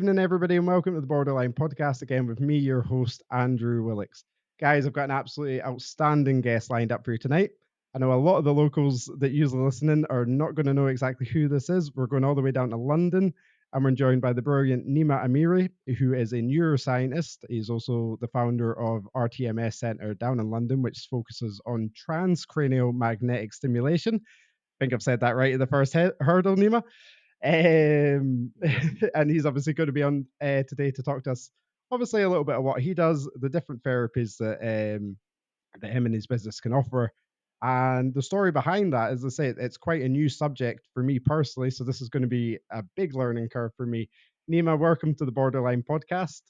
evening, everybody, and welcome to the Borderline Podcast again with me, your host, Andrew Willix. Guys, I've got an absolutely outstanding guest lined up for you tonight. I know a lot of the locals that usually listening are not going to know exactly who this is. We're going all the way down to London, and we're joined by the brilliant Nima Amiri, who is a neuroscientist. He's also the founder of rTMS Centre down in London, which focuses on transcranial magnetic stimulation. I think I've said that right at the first hurdle, Nima. And he's obviously going to be on today to talk to us, obviously, a little bit of what he does, the different therapies that him and his business can offer. And the story behind that, as I say, it's quite a new subject for me personally. So this is going to be a big learning curve for me. Nima, welcome to the Borderline Podcast.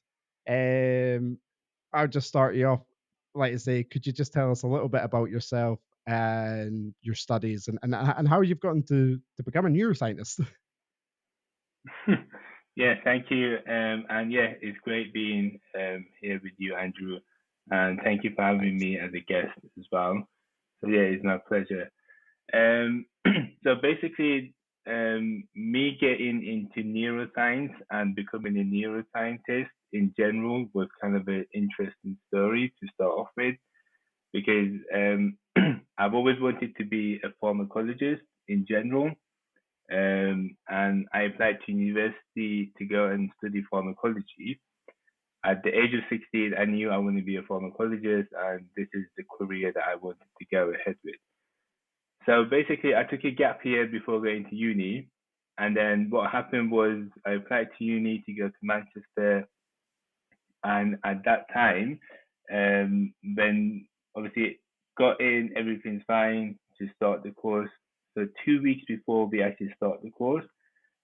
I'll just start you off. Like I say, could you just tell us a little bit about yourself and your studies and how you've gotten to become a neuroscientist? Yeah, thank you. And yeah, it's great being here with you, Andrew. And thank you for having Thanks. me as a guest as well. So yeah, it's my pleasure. Um, so basically, me getting into neuroscience and becoming a neuroscientist in general was kind of an interesting story to start off with because I've always wanted to be a pharmacologist in general. And I applied to university to go and study pharmacology. At the age of 16, I knew I wanted to be a pharmacologist, and this is the career that I wanted to go ahead with. So basically, I took a gap year before going to uni. And then what happened was I applied to uni to go to Manchester. And at that time, when obviously got in, everything's fine to start the course. So 2 weeks before we actually start the course,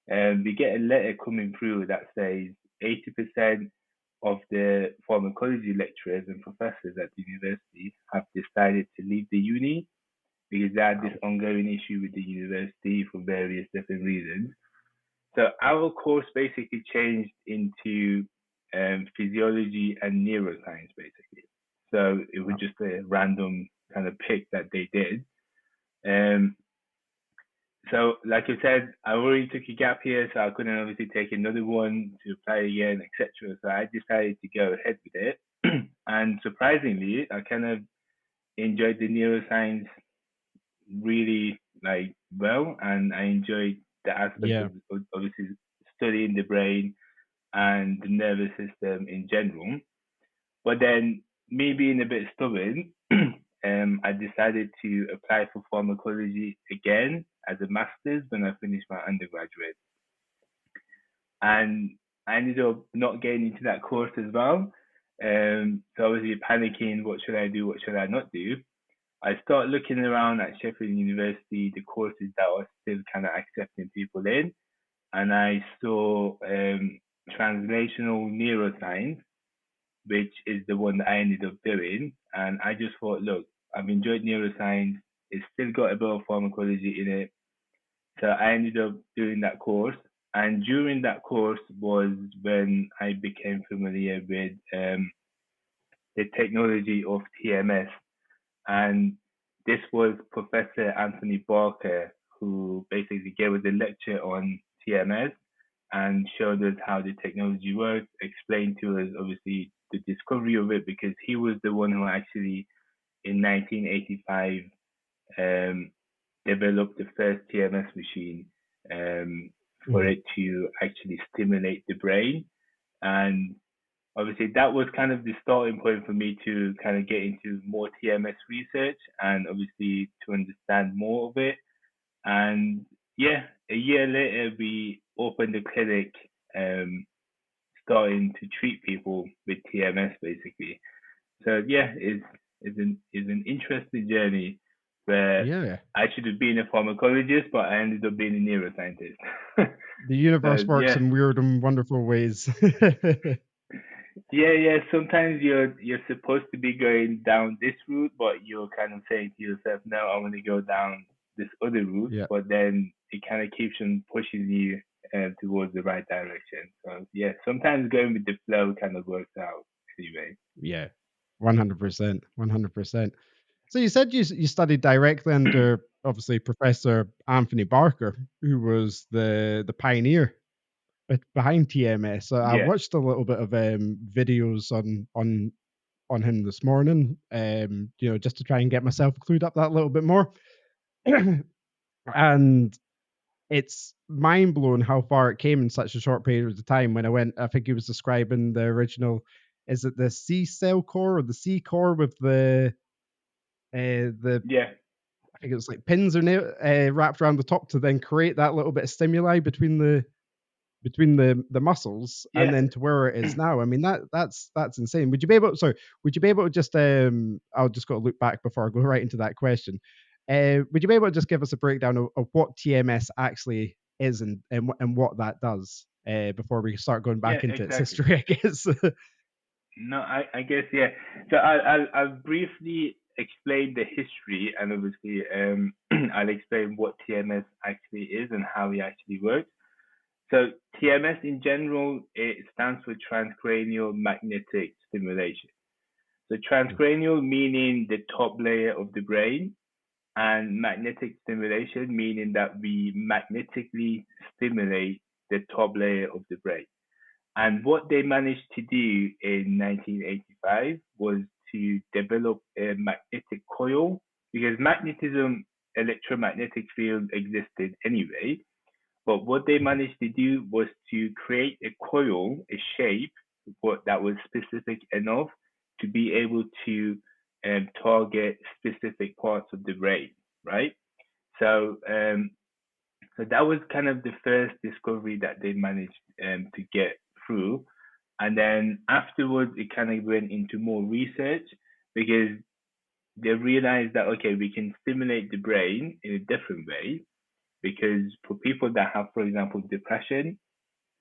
we get a letter coming through that says 80% of the pharmacology lecturers and professors at the university have decided to leave the uni because they had this Wow. ongoing issue with the university for various different reasons. So our course basically changed into physiology and neuroscience, basically. So it was Wow. just a random kind of pick that they did. Um, so, like I said, I already took a gap year, so I couldn't obviously take another one to apply again, etc. So I decided to go ahead with it. And surprisingly, I kind of enjoyed the neuroscience really like well, and I enjoyed the aspect Yeah. of obviously studying the brain and the nervous system in general. But then, me being a bit stubborn, I decided to apply for pharmacology again as a master's when I finished my undergraduate. And I ended up not getting into that course as well. So obviously panicking, what should I do? What should I not do? I started looking around at Sheffield University, the courses that are still kind of accepting people in, and I saw translational neuroscience, which is the one that I ended up doing. And I just thought, look, I've enjoyed neuroscience. It's still got a bit of pharmacology in it. So I ended up doing that course. And during that course was when I became familiar with the technology of TMS. And this was Professor Anthony Barker, who basically gave us a lecture on TMS and showed us how the technology works, explained to us, obviously, the discovery of it, because he was the one who actually, in 1985, um, developed the first TMS machine for Mhm. it to actually stimulate the brain. And obviously that was kind of the starting point for me to kind of get into more TMS research and obviously to understand more of it. And yeah, a year later we opened a clinic, um, starting to treat people with TMS basically. So yeah, it's an interesting journey where Yeah. I should have been a pharmacologist, but I ended up being a neuroscientist. The So universe works yeah, in weird and wonderful ways. yeah. Sometimes you're supposed to be going down this route, but you're kind of saying to yourself, "No, I want to go down this other route." Yeah. But then it kind of keeps on pushing you towards the right direction. So yeah, sometimes going with the flow kind of works out anyway. Yeah. 100%. 100%. So you said you studied directly under obviously Professor Anthony Barker, who was the pioneer. behind TMS. So I Yeah, watched a little bit of videos on him this morning, just to try and get myself clued up that little bit more. And it's mind blowing how far it came in such a short period of time. When I went, I think he was describing the original. Is it the C cell core or the C core with the yeah, I think it was like pins or wrapped around the top to then create that little bit of stimuli between the muscles and yeah, then to where it is now. I mean that's insane. Would you be able to just I'll just got to look back before I go right into that question. Would you be able to just give us a breakdown of what TMS actually is and what that does before we start going yeah, back into its exactly. history, I guess? No, I guess yeah. So I'll briefly explain the history, and obviously I'll explain what TMS actually is and how it actually works. So TMS in general, it stands for transcranial magnetic stimulation. So transcranial meaning the top layer of the brain, and magnetic stimulation meaning that we magnetically stimulate the top layer of the brain. And what they managed to do in 1985 was to develop a magnetic coil, because magnetism, electromagnetic field existed anyway. But what they Mhm, managed to do was to create a coil, a shape, that was specific enough to be able to target specific parts of the brain, right? So, so that was kind of the first discovery that they managed to get through. And then afterwards, it kind of went into more research because they realized that, okay, we can stimulate the brain in a different way. Because for people that have, for example, depression,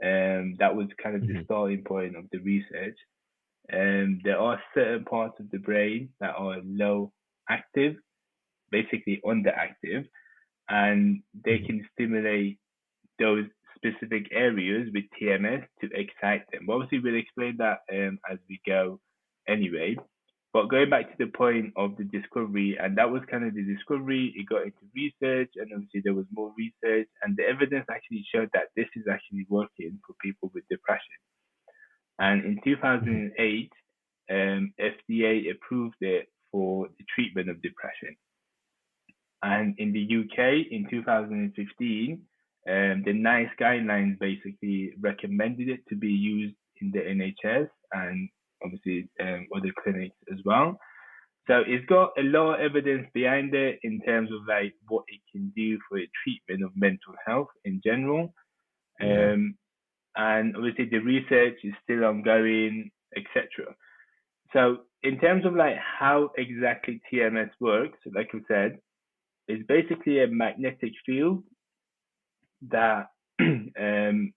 that was kind of the mhm, starting point of the research. There are certain parts of the brain that are low active, basically underactive, and they mhm. can stimulate those specific areas with TMS to excite them. Obviously, we'll explain that as we go anyway. But going back to the point of the discovery, and that was kind of the discovery, it got into research, and obviously there was more research, and the evidence actually showed that this is actually working for people with depression. And in Mhm, 2008, FDA approved it for the treatment of depression. And in the UK in 2015, the NICE guidelines basically recommended it to be used in the NHS and obviously other clinics as well. So it's got a lot of evidence behind it in terms of like what it can do for the treatment of mental health in general. yeah. Um, and obviously the research is still ongoing, etc. So in terms of like how exactly TMS works, like I said, it's basically a magnetic field that um,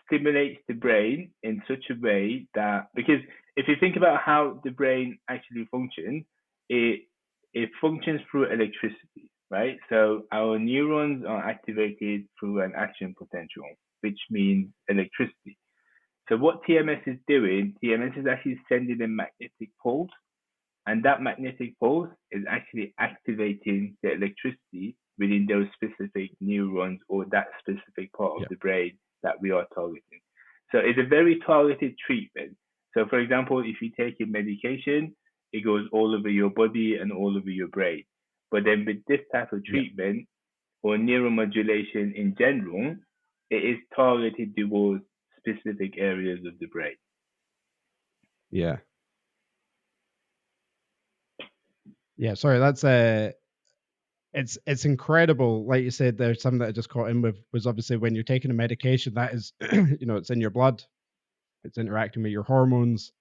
stimulates the brain in such a way that, because if you think about how the brain actually functions, it it functions through electricity, right? So our neurons are activated through an action potential, which means electricity. So what TMS is doing, TMS is actually sending a magnetic pulse, and that magnetic pulse is actually activating the electricity within those specific neurons or that specific part of Yeah. the brain that we are targeting. So it's a very targeted treatment. So, for example, if you take a medication, it goes all over your body and all over your brain. But then with this type of Yeah. treatment or neuromodulation in general, it is targeted towards specific areas of the brain. Yeah. Yeah. Sorry, that's it's incredible. Like you said, there's something that I just caught in with was obviously when you're taking a medication that is, it's in your blood, it's interacting with your hormones.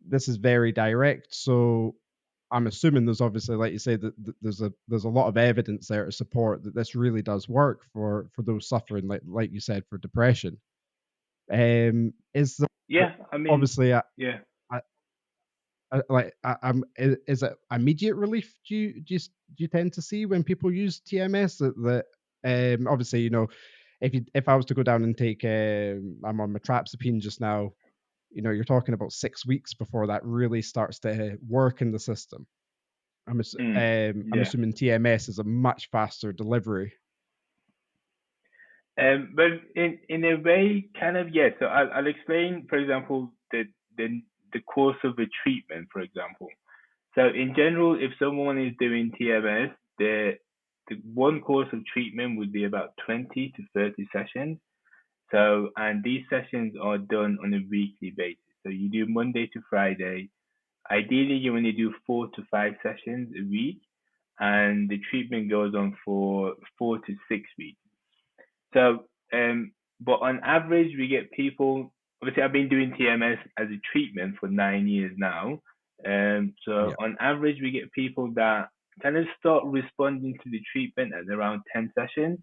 This is very direct. So I'm assuming there's obviously, like you said, that there's a lot of evidence there to support that this really does work for those suffering, like you said, for depression. Is there Yeah, I mean, obviously yeah. is it immediate relief do you tend to see when people use TMS that obviously if I was to go down and take I'm on metrapsapine just now, you're talking about 6 weeks before that really starts to work in the system. I'm Yeah. assuming TMS is a much faster delivery. But in a way, kind of yes. So I'll explain, for example, the course of a treatment, for example. So in general, if someone is doing TMS, the one course of treatment would be about 20 to 30 sessions. So, and these sessions are done on a weekly basis. So you do Monday to Friday. Ideally, you only do 4 to 5 sessions a week, and the treatment goes on for 4 to 6 weeks. So, but on average, we get people. Obviously, I've been doing TMS as a treatment for 9 years now. So Yeah. on average, we get people that kind of start responding to the treatment at around 10 sessions.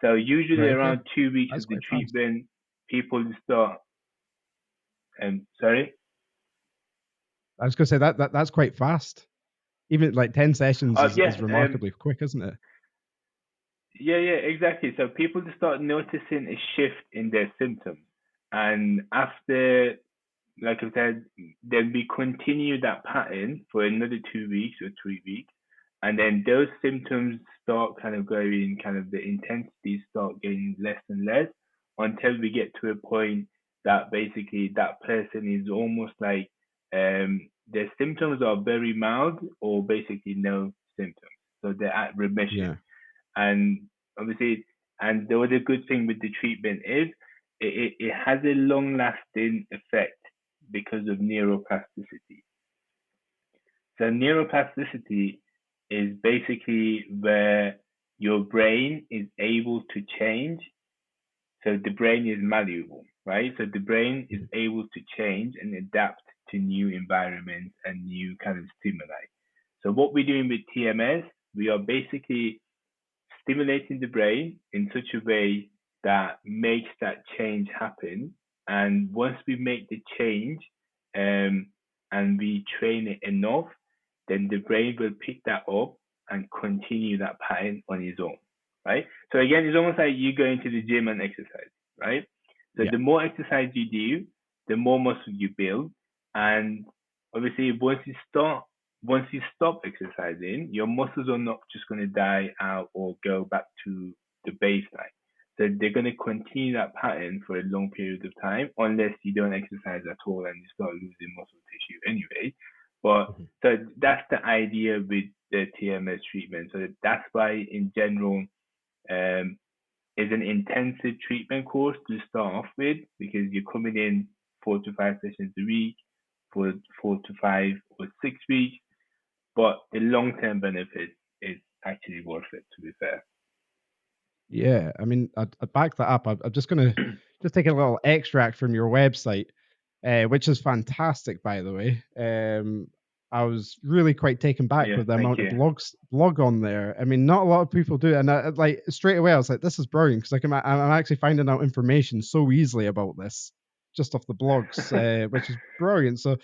So usually Right. Okay. around 2 weeks That's of the quite fast. treatment, people start. Sorry. I was going to say that's quite fast. Even like 10 sessions Yeah. is remarkably quick, isn't it? Yeah, exactly. So people just start noticing a shift in their symptoms, and after, like I said, then we continue that pattern for another 2 weeks or 3 weeks, and then those symptoms start kind of going, kind of the intensity start getting less and less until we get to a point that basically that person is almost like their symptoms are very mild or basically no symptoms, so they're at remission. Yeah. And obviously, and the other good thing with the treatment is it has a long lasting effect because of neuroplasticity. So neuroplasticity is basically where your brain is able to change. So the brain is malleable, right? So the brain is Mhm. able to change and adapt to new environments and new kind of stimuli. So what we're doing with TMS, we are basically stimulating the brain in such a way that makes that change happen. And once we make the change, um, and we train it enough, then the brain will pick that up and continue that pattern on its own, right? So again, it's almost like you going to the gym and exercise, right? So Yeah. the more exercise you do, the more muscle you build, and obviously once you stop exercising, your muscles are not just going to die out or go back to the baseline. So they're going to continue that pattern for a long period of time, unless you don't exercise at all and you start losing muscle tissue anyway. But Mhm. so that's the idea with the TMS treatment. So that's why, in general, um, is an intensive treatment course to start off with, because you're coming in 4 to 5 sessions a week for 4 to 5 or 6 weeks, but the long term benefit is actually worth it, to be fair. Yeah, I mean, I'd back that up. I'm just gonna just take a little extract from your website, which is fantastic, by the way. I was really quite taken back Yeah, with the thank amount of you. blog on there. I mean, not a lot of people do it, and like straight away, I was like, this is brilliant because I'm actually finding out information so easily about this just off the blogs, which is brilliant. So if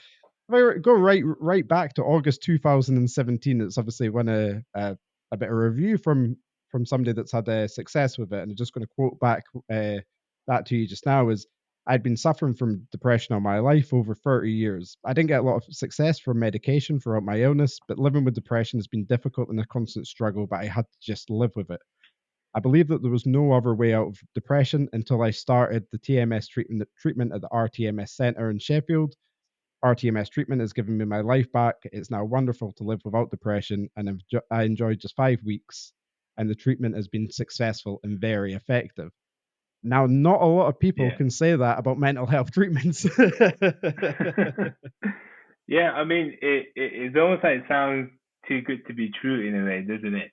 I go right back to August 2017, it's obviously when a bit of review from somebody that's had success with it, and I'm just going to quote back that to you just now is I'd been suffering from depression all my life over 30 years. I didn't get a lot of success from medication throughout my illness, but living with depression has been difficult and a constant struggle, but I had to just live with it. I believe that there was no other way out of depression until I started the TMS treatment at the rTMS Centre in Sheffield. rTMS treatment has given me my life back. It's now wonderful to live without depression, and I enjoyed just 5 weeks, and the treatment has been successful and very effective. Now, not a lot of people Yeah. can say that about mental health treatments. Yeah, I mean, it's almost like it sounds too good to be true in a way, doesn't it?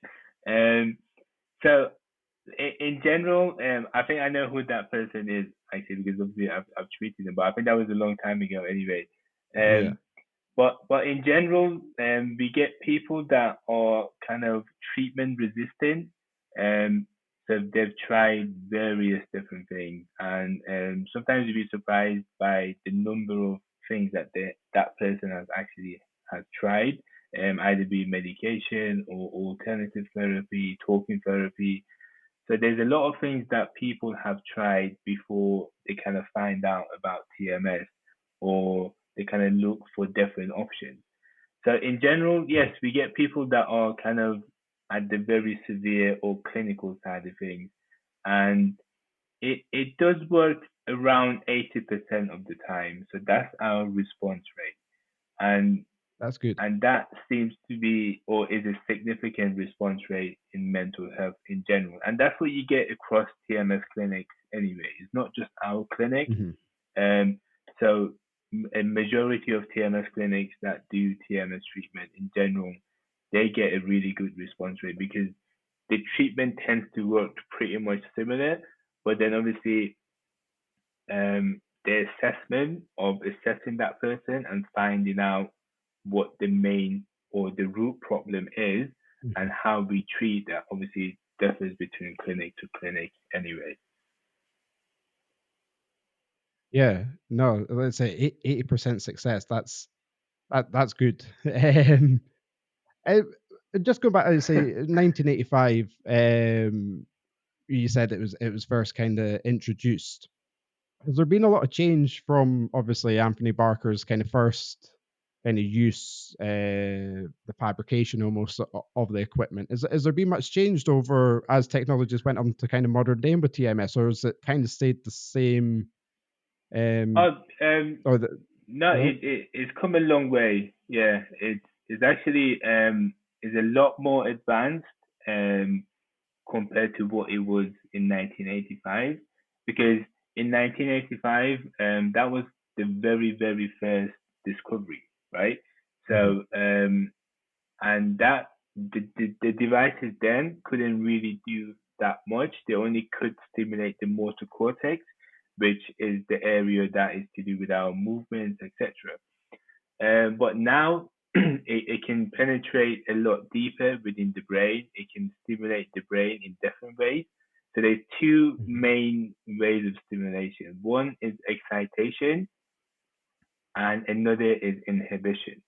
So in general, I think I know who that person is actually, because obviously I've treated them, but I think that was a long time ago anyway. Yeah, Um, but in general, we get people that are kind of treatment resistant. Um, so they've tried various different things, and sometimes you'll be surprised by the number of things that that person has tried. Either be medication or alternative therapy, talking therapy. So there's a lot of things that people have tried before they kind of find out about TMS, or they kind of look for different options. So in general, yes, mhm, we get people that are kind of at the very severe or clinical side of things, and it does work around 80% of the time. So that's our response rate. And That's good. and that seems to be or is a significant response rate in mental health in general. And that's what you get across TMS clinics anyway. It's not just our clinic. Hmm. Um, so a majority of TMS clinics that do TMS treatment in general, they get a really good response rate because the treatment tends to work pretty much similar, but then obviously the assessment of assessing that person and finding out what the main or the root problem is Hmm. and how we treat that obviously differs between clinic to clinic anyway. Yeah, no, let's say 80% success. That's good. Um, uh, just go back and say 1985. You said it was first kind of introduced. Has there been a lot of change from obviously Anthony Barker's kind of first kind of use, the fabrication almost of the equipment? Has there been much changed over as technologies went on to kind of modern day with TMS, or has it kind of stayed the same? Um, Oh, or the no, Hello? it's come a long way. Yeah, it's actually is a lot more advanced compared to what it was in 1985 because in 1985 that was the very first discovery, right? Mhm, So and that the devices then couldn't really do that much. They only could stimulate the motor cortex, which is the area that is to do with our movements, etc. But now it can penetrate a lot deeper within the brain. It can stimulate the brain in different ways. So there's two mhm, main ways of stimulation. One is excitation, and another is inhibition.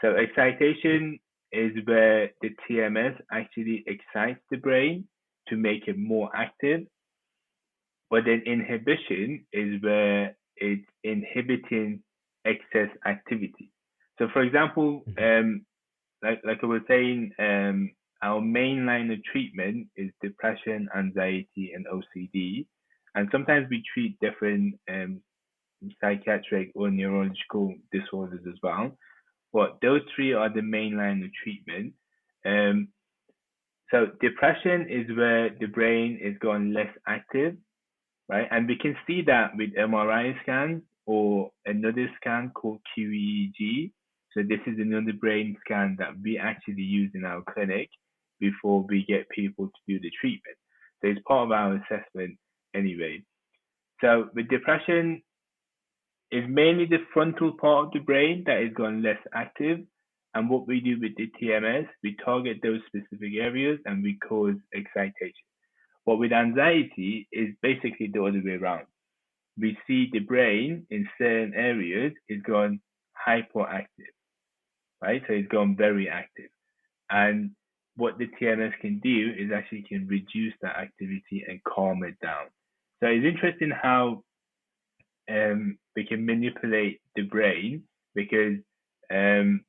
So excitation is where the TMS actually excites the brain to make it more active, but then inhibition is where it's inhibiting excess activity. So for example, mhm, like I was saying, our main line of treatment is depression, anxiety, and OCD, and sometimes we treat different psychiatric or neurological disorders as well. But those three are the main line of treatment. Um, so depression is where the brain is going less active, right? And we can see that with MRI scans or another scan called QEEG. So this is another brain scan that we actually use in our clinic before we get people to do the treatment. So it's part of our assessment anyway. So with depression, it's mainly the frontal part of the brain that is gone less active. And what we do with the TMS, we target those specific areas and we cause excitation. But with anxiety, is basically the other way around. We see the brain in certain areas is gone hyperactive, right? So it's gone very active. And what the TMS can do is actually can reduce that activity and calm it down. So it's interesting how we can manipulate the brain because um,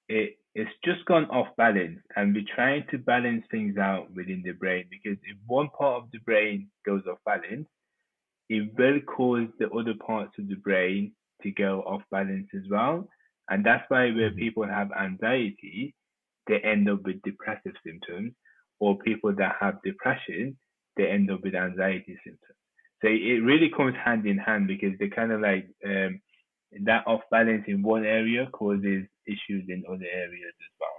it's just gone off balance, and we're trying to balance things out within the brain because if one part of the brain goes off balance, it will cause the other parts of the brain to go off balance as well. And that's why where mhm. people have anxiety, they end up with depressive symptoms, or people that have depression, they end up with anxiety symptoms. So it really comes hand in hand because they kind of like that off balance in one area causes issues in other areas as well.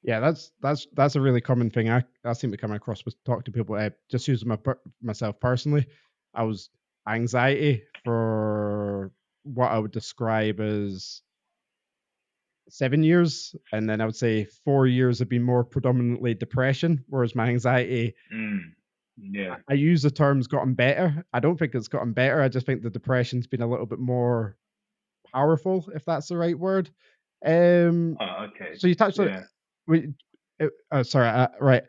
Yeah, that's a really common thing I seem to come across with talk to people. Just using myself personally, I was anxiety for what I would describe as 7 years, and then I would say 4 years have been more predominantly depression, whereas my anxiety, Mm, yeah. I use the terms gotten better. I don't think it's gotten better. I just think the depression's been a little bit more powerful, if that's the right word. Um, Oh, okay. so you touched on, Yeah. we, sorry, right.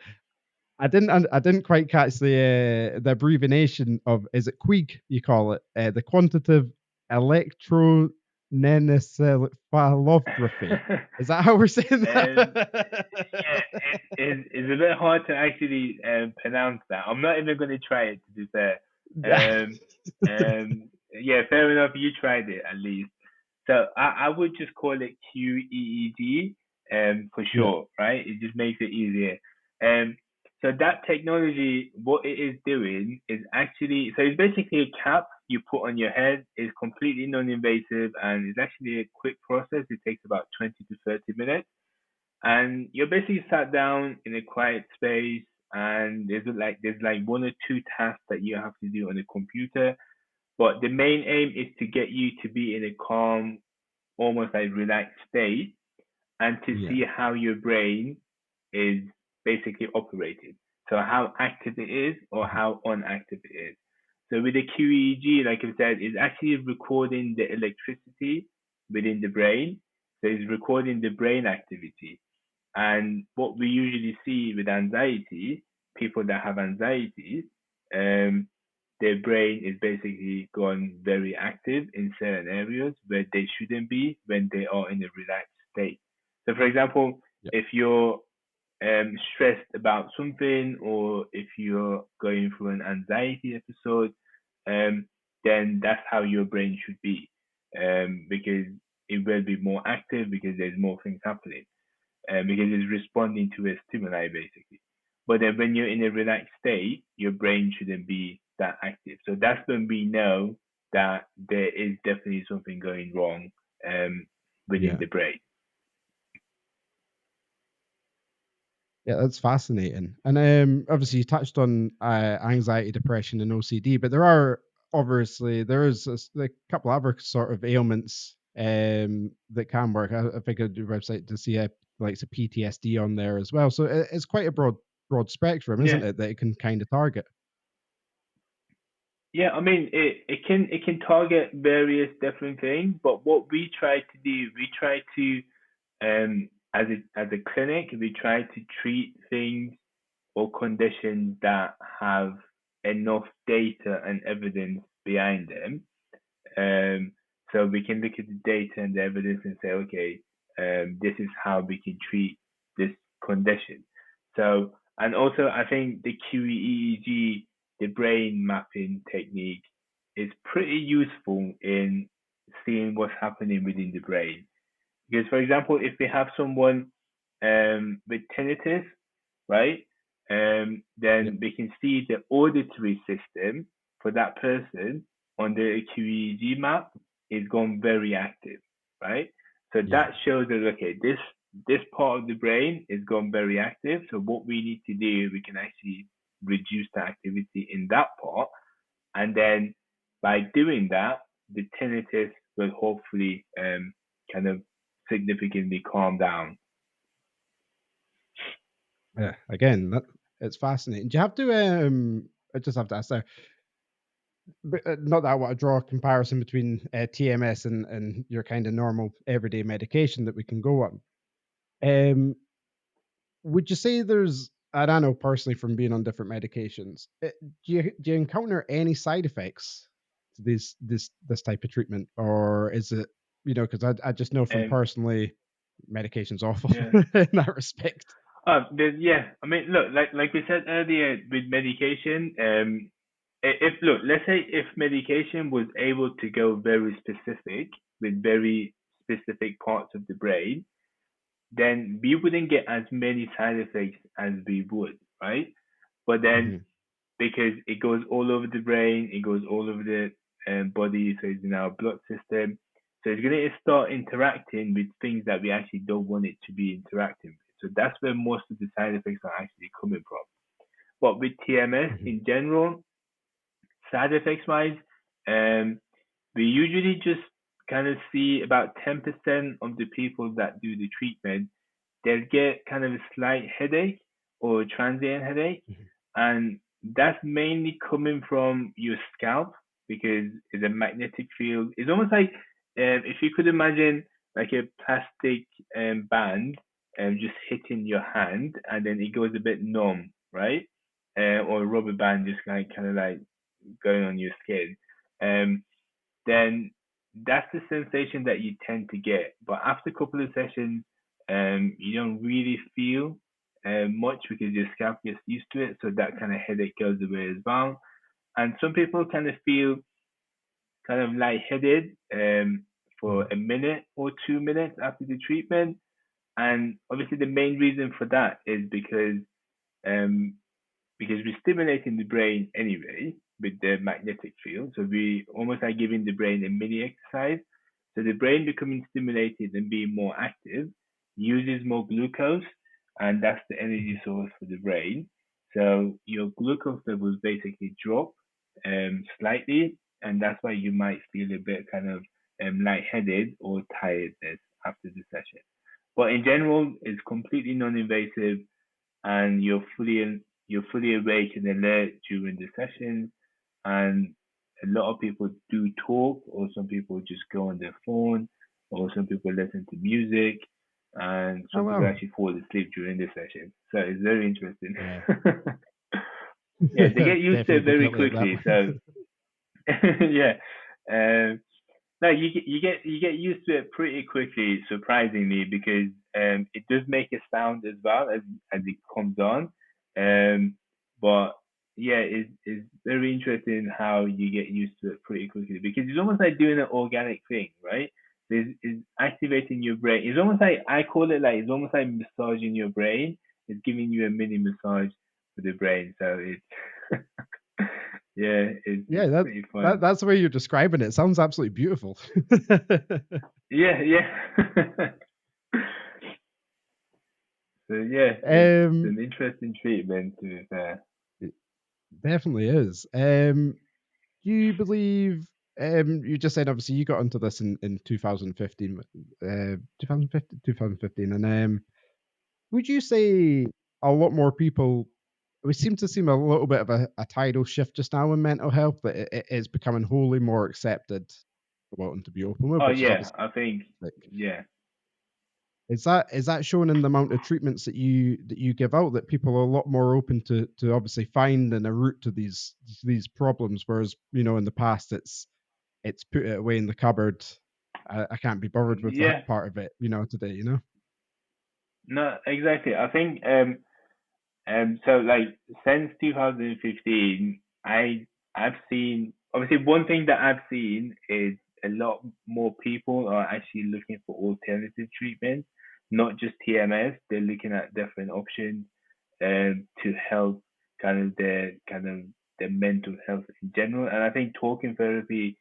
I didn't quite catch the abbreviation of, is it QUIG you call it? The quantitative electro. Nenecephalopathy. Is that how we're saying Um, that? yeah, it's a bit hard to actually pronounce that. I'm not even going to try it to be fair. Um, yeah, fair enough. You tried it at least. So I would just call it QEEG for Yeah, short, right? It just makes it easier. Um, so that technology, what it is doing is actually, so it's basically a cap you put on your head. It's completely non-invasive and it's actually a quick process. It takes about 20 to 30 minutes and you're basically sat down in a quiet space and there's like one or two tasks that you have to do on the computer, but the main aim is to get you to be in a calm, almost like relaxed state and to yeah, see how your brain is basically operating, so how active it is or mhm, how inactive it is. So with the QEEG, like I said, it's actually recording the electricity within the brain, so it's recording the brain activity. And what we usually see with anxiety, people that have anxiety, um, their brain is basically gone very active in certain areas where they shouldn't be when they are in a relaxed state. So, for example, yeah, if you're stressed about something or if you're going through an anxiety episode, um, then that's how your brain should be because it will be more active because there's more things happening because it's responding to a stimuli basically. But then when you're in a relaxed state, your brain shouldn't be that active. So that's when we know that there is definitely something going wrong um, within yeah. the brain. Yeah, that's fascinating. And obviously, you touched on anxiety, depression, and OCD, but there is a couple other sort of ailments that can work. I figured your website to see like some PTSD on there as well. So it's quite a broad spectrum, isn't Yeah, it? That it can kind of target. yeah. I mean, it can target various different things, but what we try to do, we try to as a clinic, we try to treat things or conditions that have enough data and evidence behind them. Um, so we can look at the data and the evidence and say, okay, this is how we can treat this condition. So, and also I think the QEEG, the brain mapping technique, is pretty useful in seeing what's happening within the brain. Because, for example, if we have someone with tinnitus, right, Yeah, then we can see the auditory system for that person on the QEEG map is gone very active, right? So yeah, that shows that okay, this part of the brain is gone very active. So what we need to do, we can actually reduce the activity in that part, and then by doing that, the tinnitus will hopefully kind of significantly calm down. yeah. Again, it's fascinating. Do you have to? I just have to ask there. But, not that I want to draw a comparison between TMS and your kind of normal everyday medication that we can go on. Um, would you say there's, I don't know personally from being on different medications, do you encounter any side effects to this type of treatment, or is it, because I just know from Um, personally, medication's awful yeah. in that respect. Yeah. I mean, look, like we said earlier with medication, if look, let's say if medication was able to go very specific with very specific parts of the brain, then we wouldn't get as many side effects as we would, right? But then Hmm. because it goes all over the brain, it goes all over the body, so it's in our blood system. So it's going to start interacting with things that we actually don't want it to be interacting with. So that's where most of the side effects are actually coming from. But with TMS Hmm. in general, side effects wise, um, we usually just kind of see about 10% of the people that do the treatment, they'll get kind of a slight headache or a transient headache. Hmm. And that's mainly coming from your scalp because it's a magnetic field. It's almost like if you could imagine like a plastic band just hitting your hand and then it goes a bit numb, right? Or a rubber band just like kind of like going on your skin. Um, then that's the sensation that you tend to get. But after a couple of sessions, you don't really feel much because your scalp gets used to it. So that kind of headache goes away as well. And some people kind of feel kind of lightheaded for Mhm. a minute or 2 minutes after the treatment. And obviously, the main reason for that is um, because we're stimulating the brain anyway with the magnetic field. So we almost like giving the brain a mini exercise. So the brain becoming stimulated and being more active uses more glucose, and that's the energy Mhm. source for the brain. So your glucose levels basically drop slightly, and that's why you might feel a bit kind of lightheaded or tiredness after the session. But in general, it's completely non-invasive and you're fully awake and alert during the sessions. And a lot of people do talk, or some people just go on their phone, or some people listen to music, and Oh some people wow. actually fall asleep during the session. So it's very interesting. Yeah. Yeah, they get used to Definitely it be very guilty of that quickly. one. So yeah, um, no, you get used to it pretty quickly, surprisingly, because it does make a sound as well as it comes on. But yeah, it's very interesting how you get used to it pretty quickly because it's almost like doing an organic thing, right? It's activating your brain. It's almost like I call it like it's almost like massaging your brain. It's giving you a mini massage for the brain. So it's yeah, it's Yeah, that pretty that fun. that's the way you're describing it. It sounds absolutely beautiful. Yeah, yeah. So yeah, it's um, an interesting treatment to be fair. it definitely is. Do you believe? You just said obviously you got into this in 2015, 2015, 2015, and would you say a lot more people? We seem to seem a little bit of a tidal shift just now in mental health that it is becoming wholly more accepted, wanting to be open with, Oh which is yeah, obviously I think like. yeah, Is that shown in the amount of treatments that you give out that people are a lot more open to obviously finding a route to these problems, whereas in the past it's put it away in the cupboard. I can't be bothered with that yeah. part of it, today. No, exactly. I think so like since 2015, I've seen obviously one thing that I've seen is a lot more people are actually looking for alternative treatment, not just TMS. They're looking at different options to help kind of their mental health in general. And I think talking therapy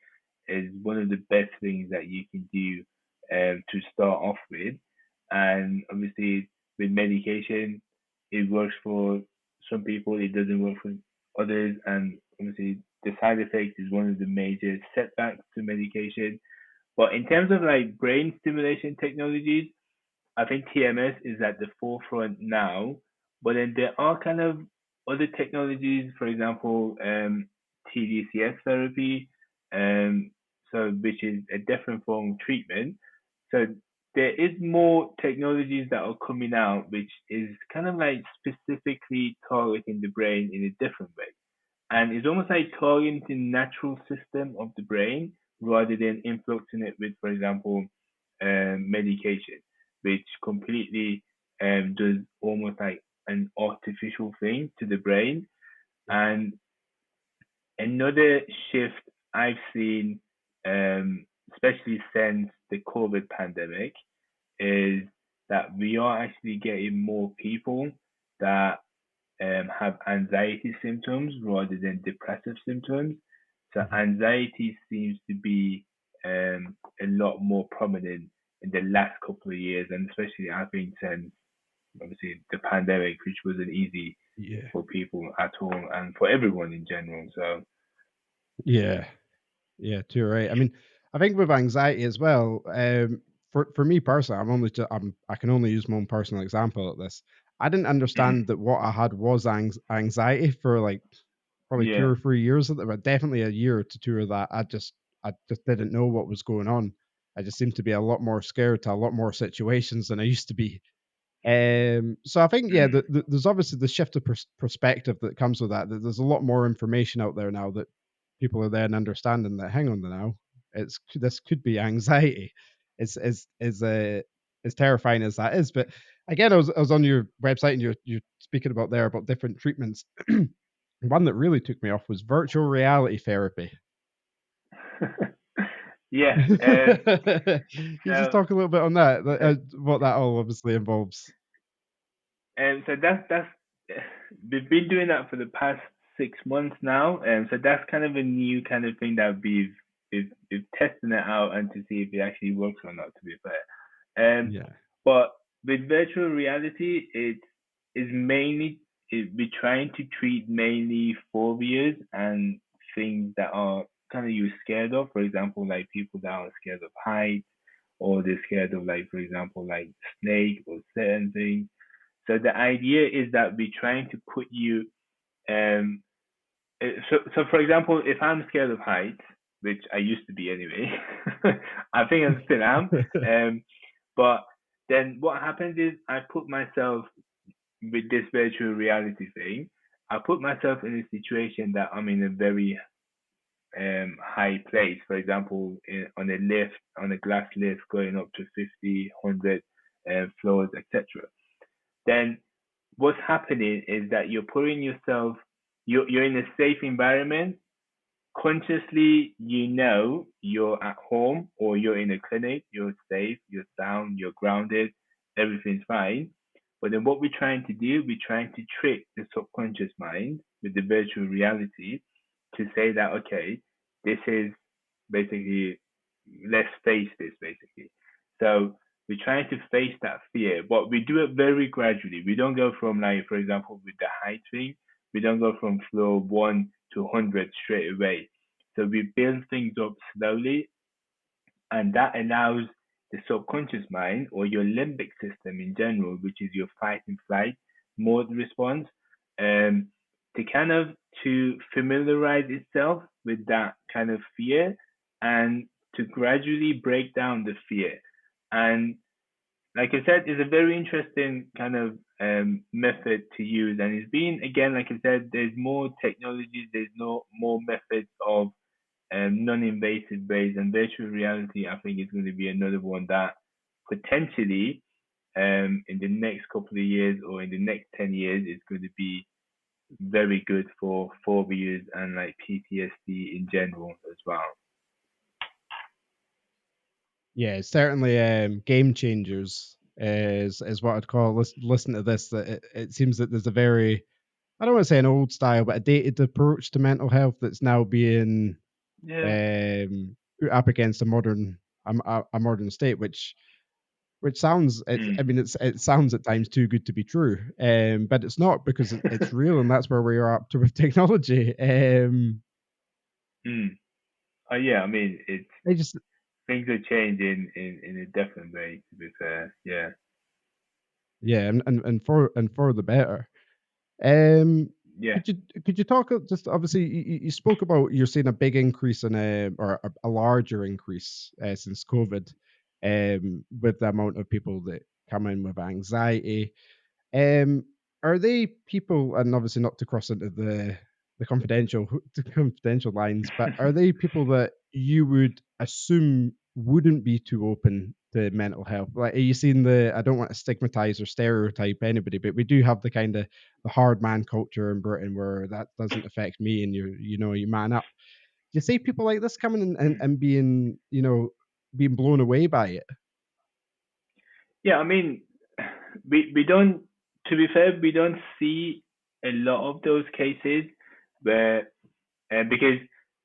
is one of the best things that you can do to start off with. And obviously with medication, it works for some people, it doesn't work for others, and obviously the side effect is one of the major setbacks to medication. But in terms of like brain stimulation technologies, I think TMS is at the forefront now, but then there are kind of other technologies, for example, TDCS therapy, um, so which is a different form of treatment. So there is more technologies that are coming out, which is kind of like specifically targeting the brain in a different way. And it's almost like targeting the natural system of the brain rather than influxing it with, for example, medication, which completely does almost like an artificial thing to the brain. And another shift I've seen, especially since the COVID pandemic, is that we are actually getting more people that have anxiety symptoms rather than depressive symptoms. So Mhm. anxiety seems to be a lot more prominent in the last couple of years, and especially I think since obviously the pandemic, which wasn't easy Yeah, for people at all and for everyone in general. So yeah, yeah. Too right. I mean, I think with anxiety as well. For me personally, I can only use my own personal example at this. I didn't understand that what I had was anxiety for like probably two yeah, or 3 years of that, but definitely a year to two of that. I just didn't know what was going on. I just seemed to be a lot more scared to a lot more situations than I used to be. So I think yeah, mm, there's obviously the shift of perspective that comes with that. That there's a lot more information out there now that people are then understanding that. Hang on now. this could be anxiety. As terrifying as that is. But again, I was on your website and you're speaking about there about different treatments. One that really took me off was virtual reality therapy. Yeah. Can you just So talk a little bit on that? so What that all obviously involves. so that's we've been doing that for the past 6 months now, and so that's kind of a new kind of thing that we've testing it out and to see if it actually works or not. To be fair, Yeah. but with virtual reality, it is mainly we're trying to treat mainly phobias and things that are kind of you're scared of. For example, like people that are scared of heights, or they're scared of, like, for example, like snake or certain things. So the idea is that we're trying to put you um so for example, if I'm scared of heights, which I used to be anyway, I think I still am. Um but then what happens is I put myself with this virtual reality thing, I put myself in a situation that I'm in a very high place. For example, on a lift, on a glass lift going up to 50, 100 floors, etc. Then what's happening is that you're putting yourself, you're in a safe environment. Consciously, you know you're at home or you're in a clinic, you're safe, you're sound, you're grounded, everything's fine. But then what we're trying to do, we're trying to trick the subconscious mind with the virtual reality to say that, okay, this is basically, let's face this basically. So we're trying to face that fear, but we do it very gradually. We don't go from, like, for example, with the height thing, we don't go from floor 1 to 100 straight away. So we build things up slowly, and that allows the subconscious mind or your limbic system in general, which is your fight and flight mode response, um, to kind of to familiarize itself with that kind of fear and to gradually break down the fear. And like I said, it's a very interesting kind of method to use, and it's been, again, like I said, there's more technologies, there's no more methods of non-invasive ways, and virtual reality, I think, is going to be another one that potentially, in the next couple of years or in the next 10 years, is going to be very good for phobias and like PTSD in general as well. Yeah, it's certainly game changers is what I'd call. Listen to this. That it seems that there's a very, I don't want to say an old style, but a dated approach to mental health that's now being Yeah. put up against a modern state, which sounds I Mm, mean it sounds at times too good to be true, but it's not, because it's real, and that's where we are up to with technology. mm. Oh yeah, I mean, it's I just things are changing in a different way. To be fair, yeah, Yeah, and for the better. Um, yeah. could you talk just obviously you spoke about you're seeing a big increase in or a larger increase since COVID, with the amount of people that come in with anxiety. Um, are they people, and obviously not to cross into the confidential lines, but are they people that you would assume wouldn't be too open to mental health? Like, are you seeing the? I don't want to stigmatize or stereotype anybody, but we do have the kind of the hard man culture in Britain where that doesn't affect me, and you man up. Do you see people like this coming Mm. and being being blown away by it? Yeah, I mean, we don't. To be fair, we don't see a lot of those cases where, because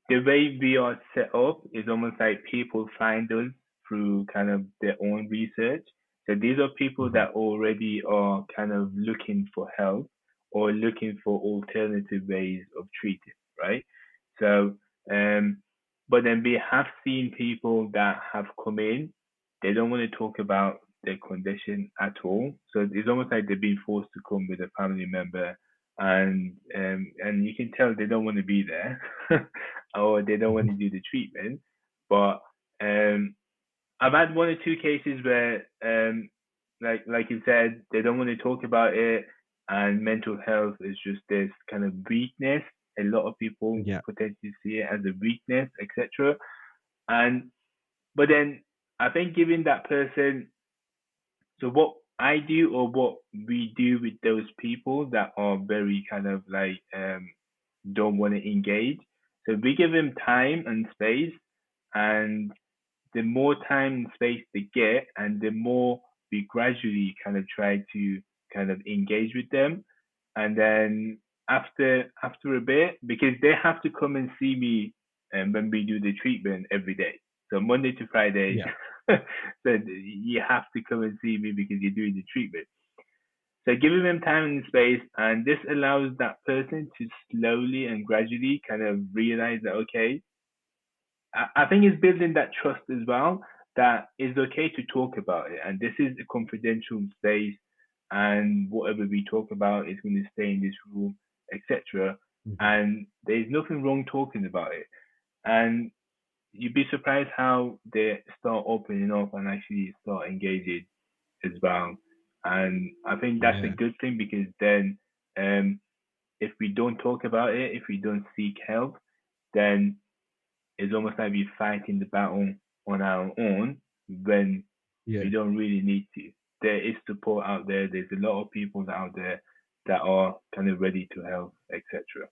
the way we are set up is almost like people find us through kind of their own research. So these are people Mhm. that already are kind of looking for help or looking for alternative ways of treating, right? So, but then we have seen people that have come in, they don't want to talk about their condition at all. So it's almost like they've been forced to come with a family member, and you can tell they don't want to be there, or they don't want to do the treatment. But I've had one or two cases where, like you said, they don't want to talk about it, and mental health is just this kind of weakness. A lot of people Yeah. potentially see it as a weakness, etc. And but then I think giving that person, so what I do or what we do with those people that are very kind of like don't want to engage. So we give them time and space, and the more time and space they get, and the more we gradually kind of try to kind of engage with them, and then after a bit, because they have to come and see me, when we do the treatment every day, so Monday to Friday. Yeah. So you have to come and see me because you're doing the treatment. So giving them time and space, and this allows that person to slowly and gradually kind of realize that, okay, I think it's building that trust as well, that it's okay to talk about it, and this is a confidential space, and whatever we talk about is going to stay in this room, etc. Mhm. And there's nothing wrong talking about it, and you'd be surprised how they start opening up and actually start engaging as well. And I think that's a Yeah. good thing, because then, um, if we don't talk about it, if we don't seek help, then it's almost like we're fighting the battle on our own when we Yeah. don't really need to. There is support out there. There's a lot of people out there that are kind of ready to help, etc.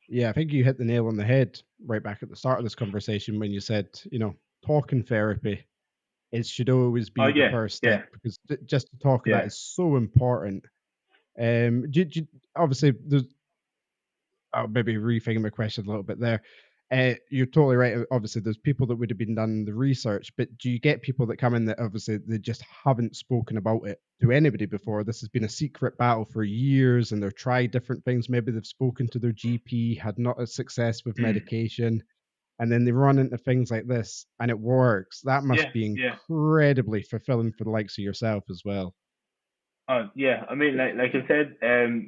Yeah, I think you hit the nail on the head right back at the start of this conversation when you said, talking therapy, it should always Oh be the yeah, first yeah, step because just to talk about yeah. it is so important. Obviously, there's I'll maybe rethink my question a little bit there. You're totally right. Obviously, there's people that would have been done the research, but do you get people that come in that obviously they just haven't spoken about it to anybody before? This has been a secret battle for years, and they've tried different things. Maybe they've spoken to their GP, had not a success with Mm. medication, and then they run into things like this, and it works. That Yeah, must be yeah. incredibly fulfilling for the likes of yourself as well. Yeah. I mean, like I said,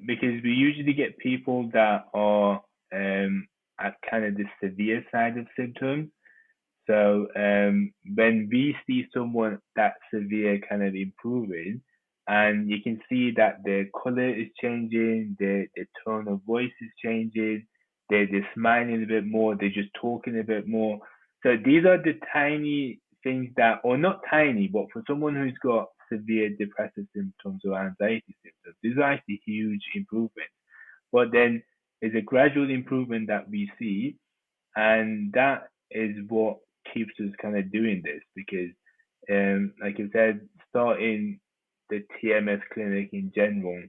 because we usually get people that are at kind of the severe side of symptoms. So when we see someone that severe kind of improving, and you can see that their color is changing, their tone of voice is changing, they're smiling a bit more, they're just talking a bit more. So these are the tiny things that, or not tiny, but for someone who's got severe depressive symptoms or anxiety symptoms, these are actually huge improvements. But then it's a gradual improvement that we see, and that is what keeps us kind of doing this, because like I said, starting the TMS clinic in general,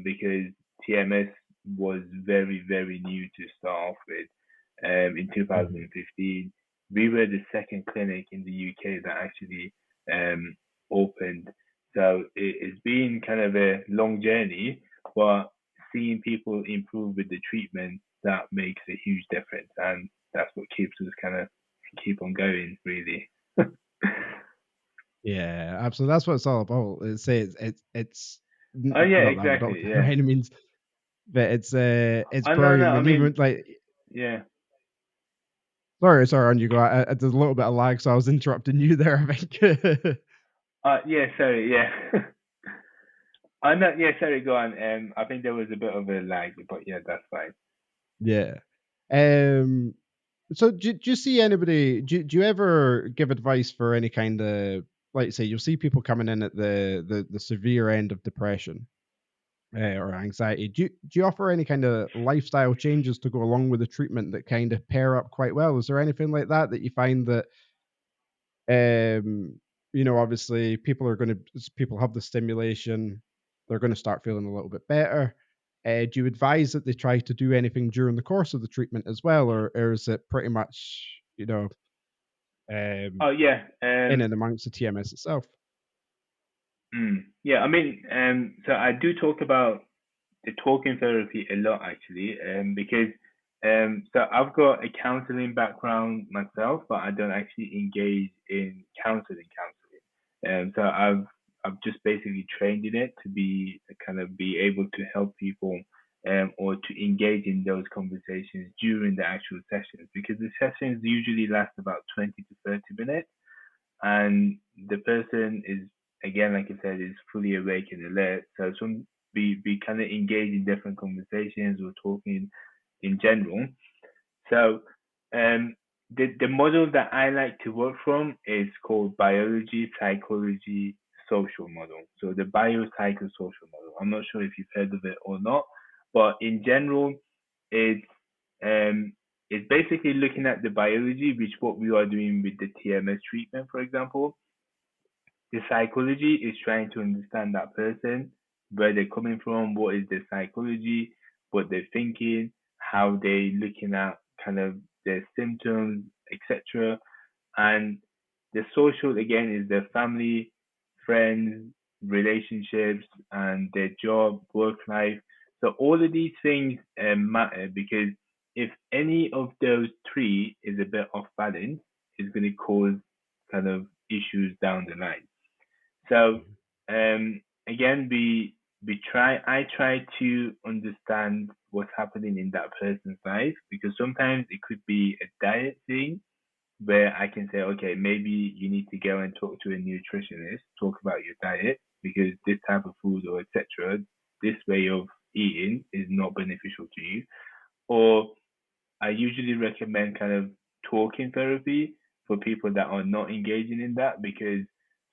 because TMS was very, very new to start off with. In Mhm. 2015, we were the second clinic in the UK that actually um, opened. So it's been kind of a long journey, but seeing people improve with the treatment, that makes a huge difference, and that's what keeps us kind of keep on going, really. Yeah, absolutely. That's what it's all about. It's Oh yeah, not that I'm a exactly. doctor by Yeah. any means, but it's Oh no, no. brilliant. I And even mean, like, yeah. sorry, on you go. There's a little bit of lag, so I was interrupting you there. I think. Yeah. Sorry. Yeah. Oh no. Yeah. Sorry. Go on. I think there was a bit of a lag, but yeah, that's fine. Yeah. Um. So do you see anybody? Do you ever give advice for any kind of, like, say you'll see people coming in at the severe end of depression, or anxiety? Do you offer any kind of lifestyle changes to go along with the treatment that kind of pair up quite well? Is there anything like that that you find that obviously people have the stimulation, they're going to start feeling a little bit better? Do you advise that they try to do anything during the course of the treatment as well, or is it pretty much um, Oh yeah. in and amongst the TMS itself? Yeah. I mean, so I do talk about the talking therapy a lot, actually, because so I've got a counseling background myself, but I don't actually engage in counseling. So I've just basically trained in it to be kind of be able to help people, or to engage in those conversations during the actual sessions, because the sessions usually last about 20 to 30 minutes, and the person is, again, like I said, is fully awake and alert. So some we kind of engage in different conversations or talking in general. So the model that I like to work from is called biology, psychology, social model. So the biopsychosocial model. I'm not sure if you've heard of it or not, but in general, it's um it's basically looking at the biology, which what we are doing with the TMS treatment, for example. The psychology is trying to understand that person, where they're coming from, what is their psychology, what they're thinking, how they looking at kind of their symptoms, etc. And the social again is their family, friends, relationships, and their job, work life. So all of these things matter because if any of those three is a bit off balance, it's going to cause kind of issues down the line. So again, I try to understand what's happening in that person's life because sometimes it could be a diet thing where I can say, okay, maybe you need to go and talk to a nutritionist, talk about your diet because this type of food or etc. This way of eating is not beneficial to you. Or I usually recommend kind of talking therapy for people that are not engaging in that because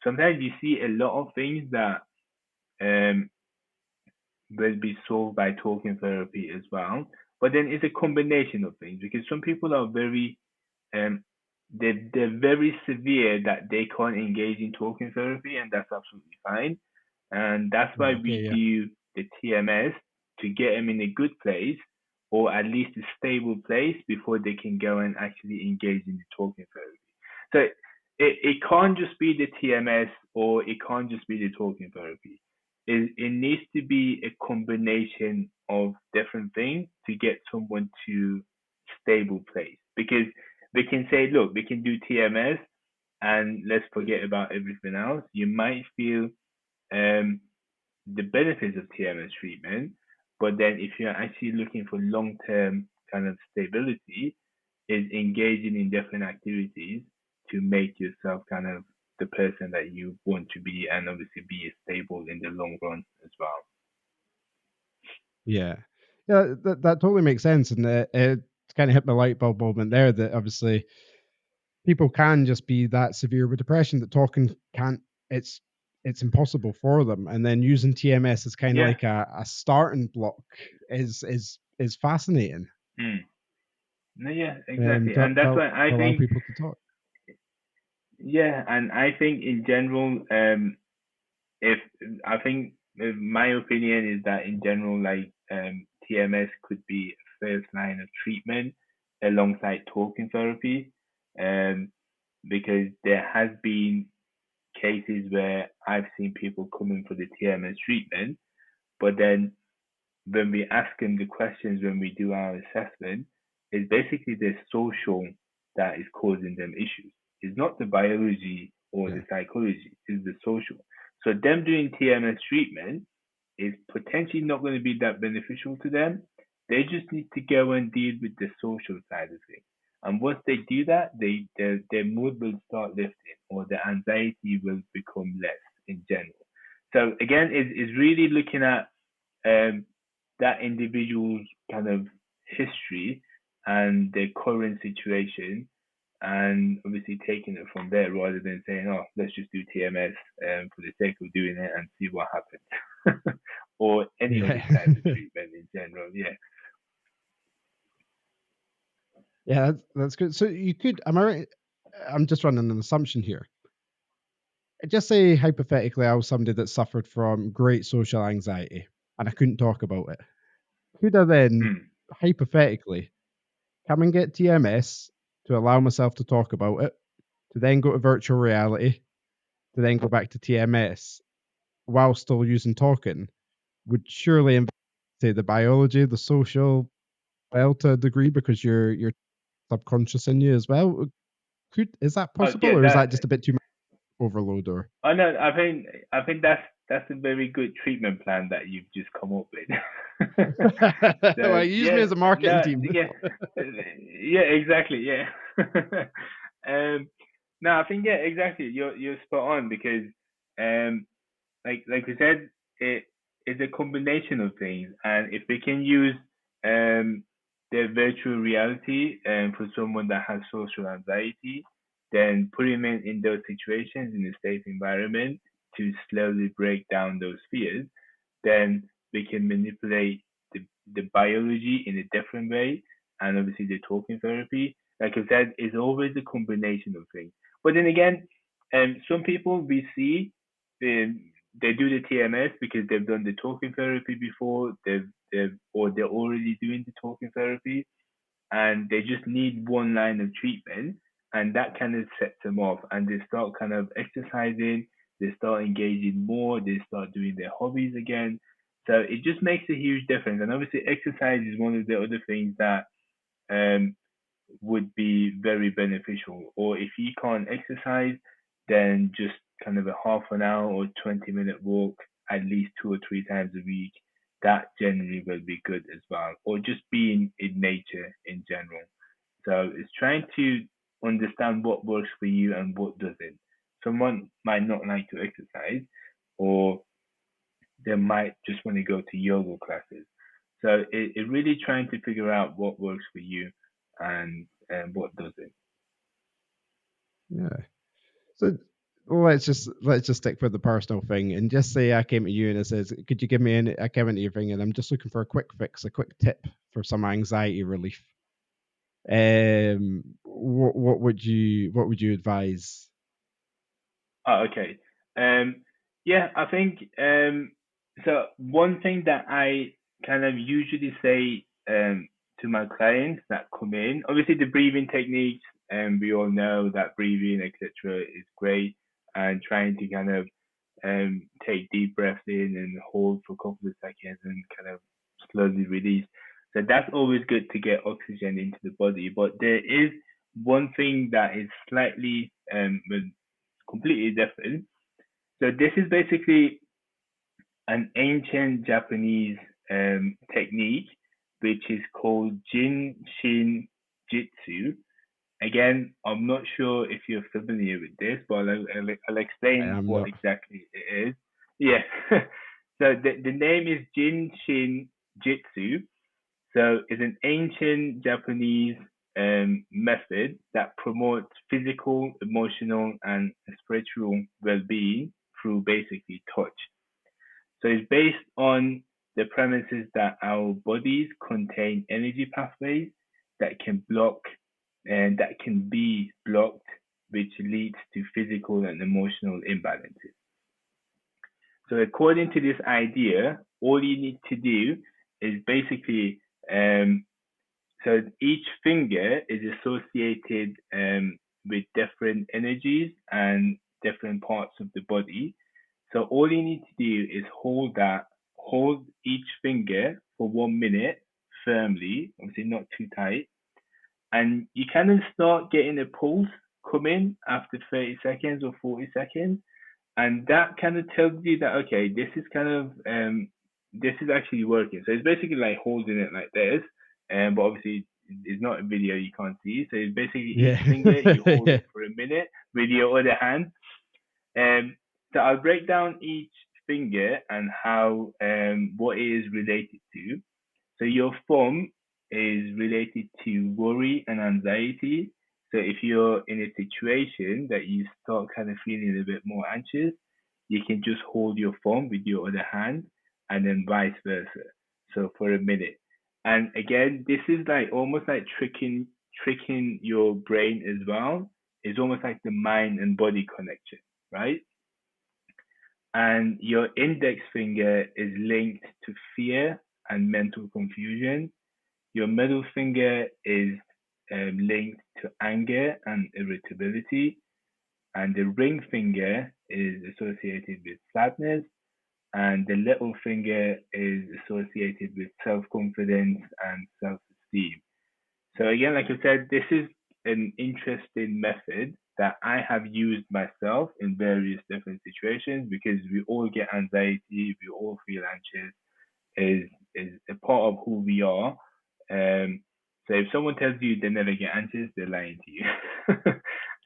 sometimes you see a lot of things that um, will be solved by talking therapy as well. But then it's a combination of things because some people are very um, they're very severe that they can't engage in talking therapy, and that's absolutely fine. And that's why Right. Okay. we Yeah. do the TMS to get them in a good place or at least a stable place before they can go and actually engage in the talking therapy. So it can't just be the TMS or it can't just be the talking therapy. It needs to be a combination of different things to get someone to stable place because we can say, look, we can do TMS and let's forget about everything else. You might feel um, the benefits of TMS treatment, but then if you're actually looking for long term kind of stability, is engaging in different activities to make yourself kind of the person that you want to be and obviously be stable in the long run as well. Yeah. Yeah. That totally makes sense, and it kind of hit my light bulb moment there. That obviously people can just be that severe with depression that talking can't. It's it's impossible for them, and then using TMS as kind of Yeah. like a starting block is fascinating. Mm. No, yeah, exactly. To, And that's why I to allow think, people to talk. yeah, and I think in general, if I think my opinion is that in general, like TMS could be a first line of treatment alongside talking therapy, um, because there has been cases where I've seen people coming for the TMS treatment, but then when we ask them the questions when we do our assessment, it's basically the social that is causing them issues. It's not the biology or Yeah. the psychology, it's the social. So them doing TMS treatment is potentially not going to be that beneficial to them. They just need to go and deal with the social side of things. And once they do that, their mood will start lifting or the anxiety will become less in general. So again, it's really looking at um, that individual's kind of history and their current situation, and obviously taking it from there rather than saying, "Oh, let's just do TMS for the sake of doing it and see what happens," or any other Yeah. type of treatment in general. Yeah. Yeah, that's good. So you could, am I right? I'm just running an assumption here. Just say hypothetically, I was somebody that suffered from great social anxiety and I couldn't talk about it. Could I then, Mm. hypothetically, come and get TMS to allow myself to talk about it, to then go to virtual reality, to then go back to TMS while still using talking? Would surely say the biology, the social, well, to a degree, because you're subconscious in you as well. Could is that Oh possible, yeah, or is that. that just a bit too much overload? Or Oh no, I think that's a very good treatment plan that you've just come up with. well, So use me yeah, as a marketing no, team. yeah, yeah, exactly, yeah. um, no, I think yeah, exactly. You're spot on because um, like we said, it is a combination of things, and if we can use um their virtual reality for someone that has social anxiety, then put him in those situations in a safe environment to slowly break down those fears, then we can manipulate the biology in a different way. And obviously, the talking therapy, like I said, is always a combination of things. But then again, some people we see, they do the TMS because they've done the talking therapy before, or they're already doing the talking therapy, and they just need one line of treatment, and that kind of sets them off, and they start kind of exercising, they start engaging more, they start doing their hobbies again. So it just makes a huge difference. And obviously, exercise is one of the other things that um, would be very beneficial. Or if you can't exercise, then just kind of a half an hour or 20-minute walk at least 2 or 3 times a week. That generally will be good as well. Or just being in nature in general. So it's trying to understand what works for you and what doesn't. Someone might not like to exercise, or they might just want to go to yoga classes. So it really trying to figure out what works for you and what doesn't. Yeah. So let's just stick with the personal thing and just say I came to you and it says, could you give me any? I came into your thing and I'm just looking for a quick fix, a quick tip for some anxiety relief. What would you advise? Oh, okay. Um, yeah, I think so. One thing that I kind of usually say to my clients that come in, obviously the breathing techniques, and we all know that breathing, etc., is great, and trying to kind of take deep breaths in and hold for a couple of seconds and kind of slowly release. So that's always good to get oxygen into the body. But there is one thing that is slightly well, completely different. So this is basically an ancient Japanese technique, which is called Jin Shin Jitsu. Again, I'm not sure if you're familiar with this, but I'll I explain am what not. exactly it is. Yeah. So the name is Jin Shin Jitsu. So it's an ancient Japanese method that promotes physical, emotional, and spiritual well-being through basically touch. So it's based on the premises that our bodies contain energy pathways that can block and that can be blocked, which leads to physical and emotional imbalances. So according to this idea, all you need to do is basically so each finger is associated with different energies and different parts of the body. So all you need to do is hold each finger for 1 minute firmly, obviously not too tight, and you kind of start getting a pulse come in after 30 seconds or 40 seconds, and that kind of tells you that okay, this is kind of this is actually working. So it's basically like holding it like this, but obviously it's not a video, you can't see. So it's basically each Yeah. finger you hold Yeah. it for a minute with your other hand. um so I'll break down each finger and how what it is related to. So your thumb is related to worry and anxiety. So if you're in a situation that you start kind of feeling a bit more anxious, you can just hold your thumb with your other hand, and then vice versa. So for a minute. And again, this is like almost like tricking your brain as well. It's almost like the mind and body connection, right? And your index finger is linked to fear and mental confusion. Your middle finger is linked to anger and irritability, and the ring finger is associated with sadness, and the little finger is associated with self confidence and self esteem. So, again, like I said, this is an interesting method that I have used myself in various different situations because we all get anxiety, we all feel anxious, is a part of who we are. Um, so if someone tells you they never get anxious, they're lying to you.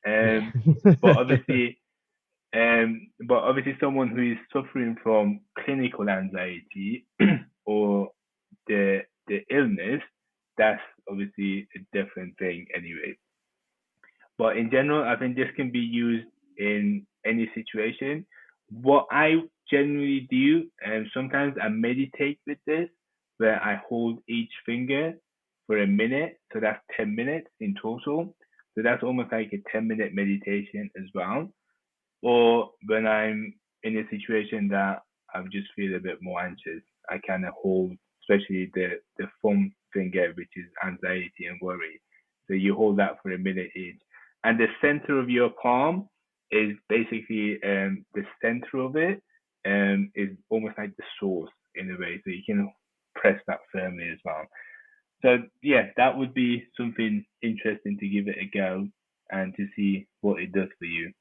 Yeah. um, but obviously, someone who is suffering from clinical anxiety or the illness, that's obviously a different thing anyway. But in general, I think this can be used in any situation. What I generally do, and sometimes I meditate with this, where I hold each finger for a minute. So that's 10 minutes in total. So that's almost like a 10-minute meditation as well. Or when I'm in a situation that I just feel a bit more anxious, I kind of hold, especially the thumb finger, which is anxiety and worry. So you hold that for a minute each, and the center of your palm is basically the center of it is almost like the source in a way, so you can press that firmly as well. So yeah, that would be something interesting to give it a go and to see what it does for you.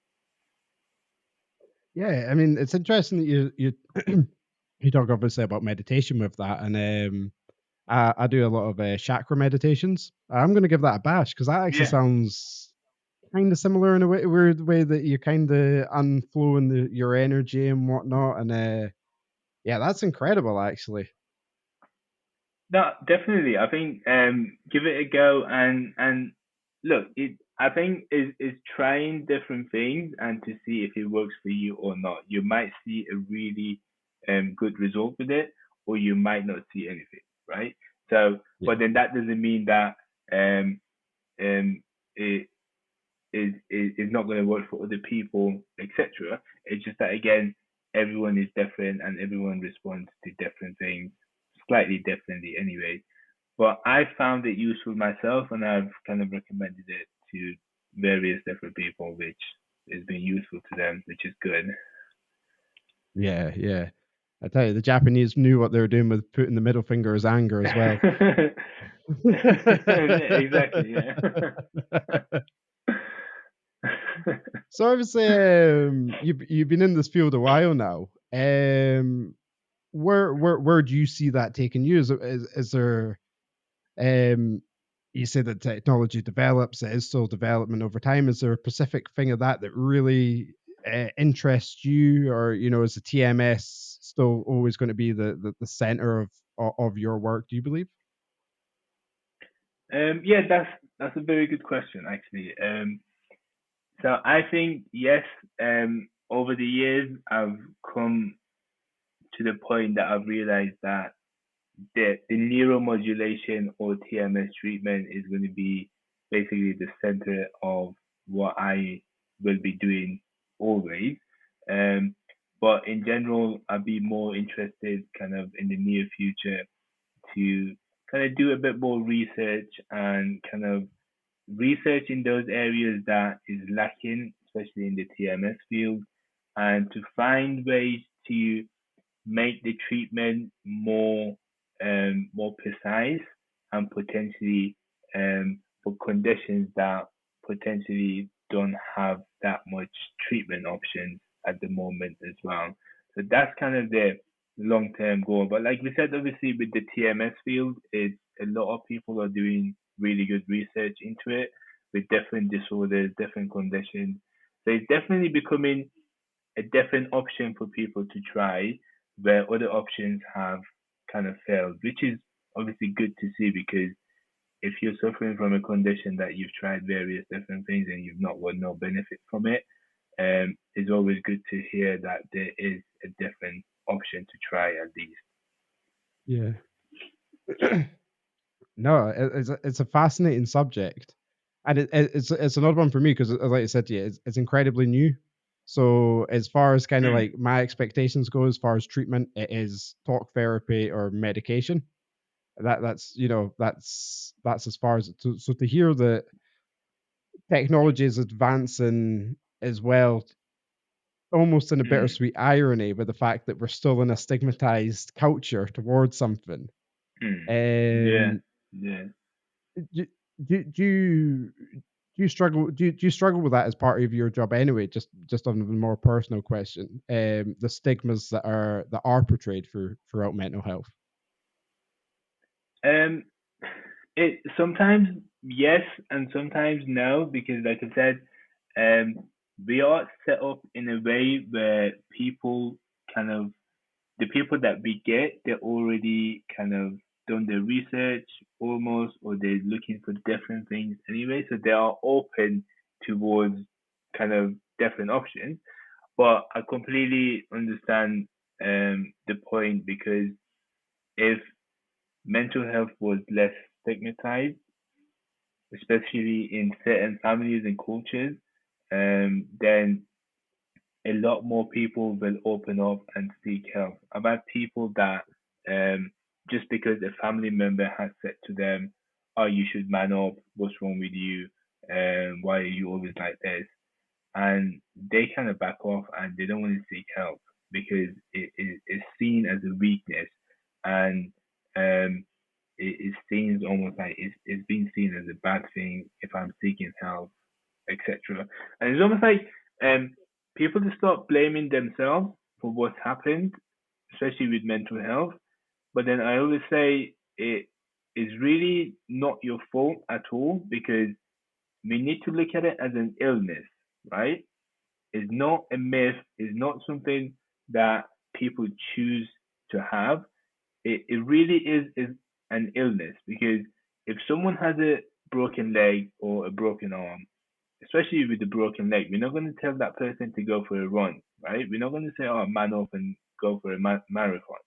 Yeah, I mean, it's interesting that you you talk obviously about meditation with that, and I do a lot of chakra meditations. I'm going to give that a bash because that actually Yeah. sounds kind of similar in a weird way that you kind of unflowing your energy and whatnot. And yeah, that's incredible, actually. No, definitely. I think give it a go and look, it I think is trying different things and to see if it works for you or not. You might see a really good result with it, or you might not see anything, right? So, Yeah, but then that doesn't mean that um it is not going to work for other people, etc. It's just that again, everyone is different and everyone responds to different things slightly differently anyway. But I found it useful myself, and I've kind of recommended it to various different people, which has been useful to them, which is good. yeah, yeah. I tell you, the Japanese knew what they were doing with putting the middle finger as anger as well. Yeah, exactly. Yeah. So obviously, you've been in this field a while now. Where do you see that taking you? Is there you say that technology develops, it is still development over time. Is there a specific thing of that that really interests you, or is the TMS still always going to be the center of your work? Do you believe? Yeah, that's a very good question actually. So I think yes. Over the years, I've come to the point that I've realized that the neuromodulation or TMS treatment is going to be basically the center of what I will be doing always. Um, but in general, I'd be more interested kind of in the near future to kind of do a bit more research and kind of research in those areas that is lacking, especially in the TMS field, and to find ways to make the treatment more precise and potentially for conditions that potentially don't have that much treatment options at the moment as well. So that's kind of the long term goal. But like we said, obviously with the TMS field, it's a lot of people are doing really good research into it with different disorders, different conditions. So it's definitely becoming a different option for people to try where other options have kind of failed, which is obviously good to see because if you're suffering from a condition that you've tried various different things and you've not got no benefit from it, it's always good to hear that there is a different option to try at least. Yeah. No, it's a fascinating subject, and it's another one for me because, like I said to you, it's incredibly new. So as far as kind of Mm, like my expectations go, as far as treatment, it is talk therapy or medication. That's as far as so to hear that technology is advancing as well, almost in a mm, bittersweet irony with the fact that we're still in a stigmatized culture towards something. mm. Yeah, Um, yeah. do, do you struggle do you struggle with that as part of your job anyway? Just on a more personal question, the stigmas that are portrayed throughout mental health. Um, it sometimes yes and sometimes no because, like I said, we are set up in a way where people kind of the people that we get they're already kind of done their research almost, or they're looking for different things anyway. So they are open towards kind of different options. But I completely understand the point, because if mental health was less stigmatized, especially in certain families and cultures, then a lot more people will open up and seek help. I've had people that um, just because a family member has said to them, "Oh, you should man up. What's wrong with you? Why are you always like this?" And they kind of back off and they don't want to seek help because it's seen as a weakness, and um, it's seen almost like it's being seen as a bad thing if I'm seeking help, etc. And it's almost like um, people just start blaming themselves for what's happened, especially with mental health. But then I always say it is really not your fault at all, because we need to look at it as an illness, right? It's not a myth. It's not something that people choose to have. It really is an illness, because if someone has a broken leg or a broken arm, especially with the broken leg, we're not going to tell that person to go for a run, right? We're not going to say, "Oh, man up and go for a marathon."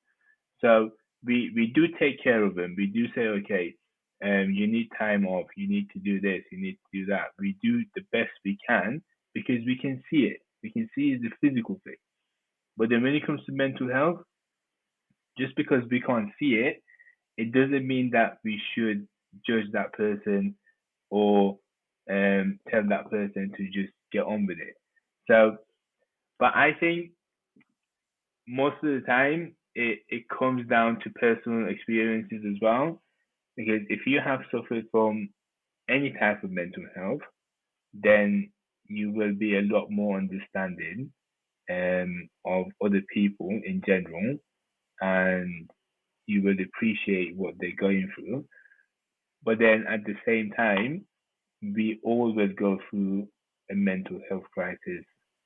So we do take care of them. We do say, "Okay, you need time off. You need to do this. You need to do that." We do the best we can because we can see it. We can see it's a physical thing. But then when it comes to mental health, just because we can't see it, it doesn't mean that we should judge that person or tell that person to just get on with it. So, but I think most of the time it comes down to personal experiences as well. Because if you have suffered from any type of mental health, then you will be a lot more understanding of other people in general, and you will appreciate what they're going through. But then at the same time, we all will go through a mental health crisis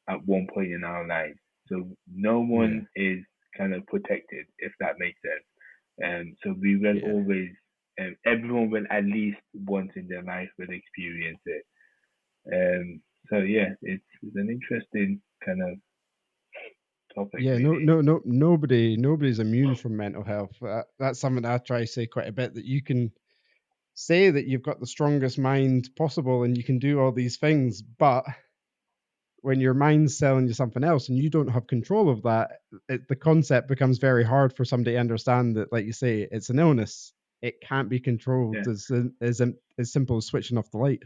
at one point in our lives. So no Yeah. one is kind of protected, if that makes sense. So we will Yeah. always, everyone will at least once in their life will experience it. So yeah, it's an interesting kind of topic, Yeah, really. nobody's immune from mental health. That's something I try to say quite a bit. That you can say that you've got the strongest mind possible and you can do all these things, but when your mind's telling you something else and you don't have control of that, the concept becomes very hard for somebody to understand that, like you say, it's an illness. It can't be controlled Yeah. as simple as switching off the light.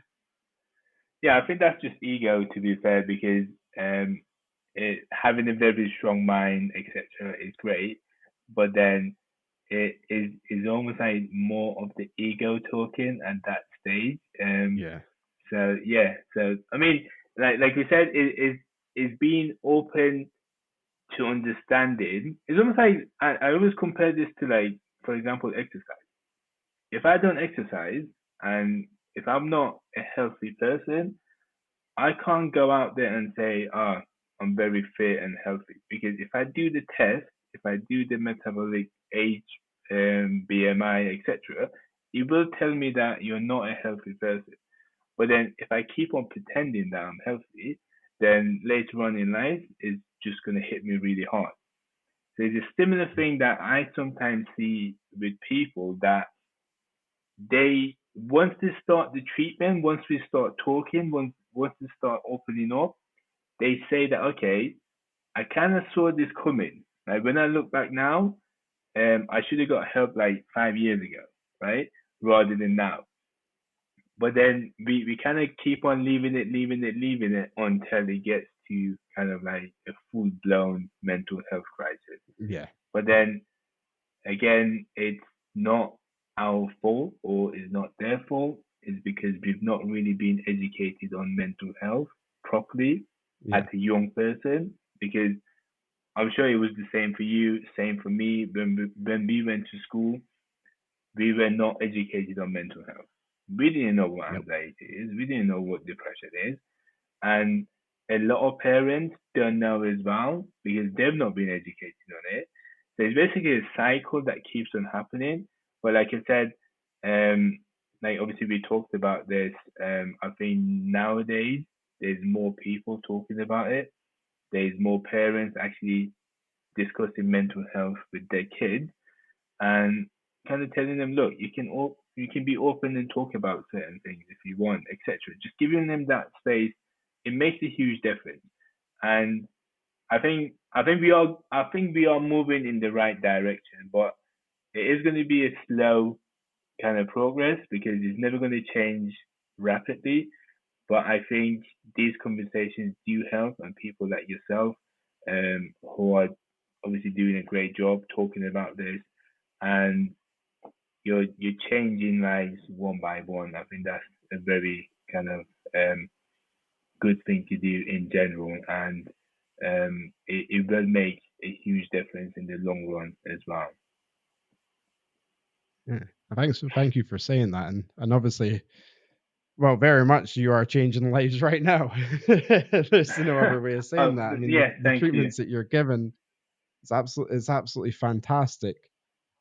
Yeah, I think that's just ego, to be fair, because having a very strong mind, etc., is great, but then it is almost like more of the ego talking at that stage. Yeah, So yeah, so I mean, like we said, it is being open to understanding. It's almost like I always compare this to, like, for example, exercise. If I don't exercise and if I'm not a healthy person, I can't go out there and say, "Ah, I'm very fit and healthy," because if I do the test, if I do the metabolic age, BMI, etc., it will tell me that you're not a healthy person. But then if I keep on pretending that I'm healthy, then later on in life, it's just going to hit me really hard. So it's a similar thing that I sometimes see with people, that they, once they start the treatment, once we start talking, once they start opening up, they say that, "Okay, I kind of saw this coming. Like when I look back now, I should have got help like 5 years ago, right? Rather than now." But then we kind of keep on leaving it until it gets to kind of like a full blown mental health crisis. yeah, But then again, it's not our fault or it's not their fault. It's because we've not really been educated on mental health properly as yeah, a young person. Because I'm sure it was the same for you, same for me. When we went to school, we were not educated on mental health. We didn't know what yep, anxiety is. We didn't know what depression is. And a lot of parents don't know as well because they've not been educated on it. So it's basically a cycle that keeps on happening. But like I said, um, like obviously we talked about this. I think nowadays there's more people talking about it. There's more parents actually discussing mental health with their kids and kind of telling them, look, you can be open and talk about certain things if you want, etc. Just giving them that space, it makes a huge difference. And I think we are moving in the right direction, but it is going to be a slow kind of progress because it's never going to change rapidly. But I think these conversations do help, and people like yourself, who are obviously doing a great job talking about this, and you're changing lives one by one. I think that's a very kind of good thing to do in general, and it will make a huge difference in the long run as well. Yeah. Thank you for saying that, and obviously, well, very much you are changing lives right now. There's no other way of Oh, saying that. I mean, yeah, the thank you. treatments that you're given is absolutely fantastic.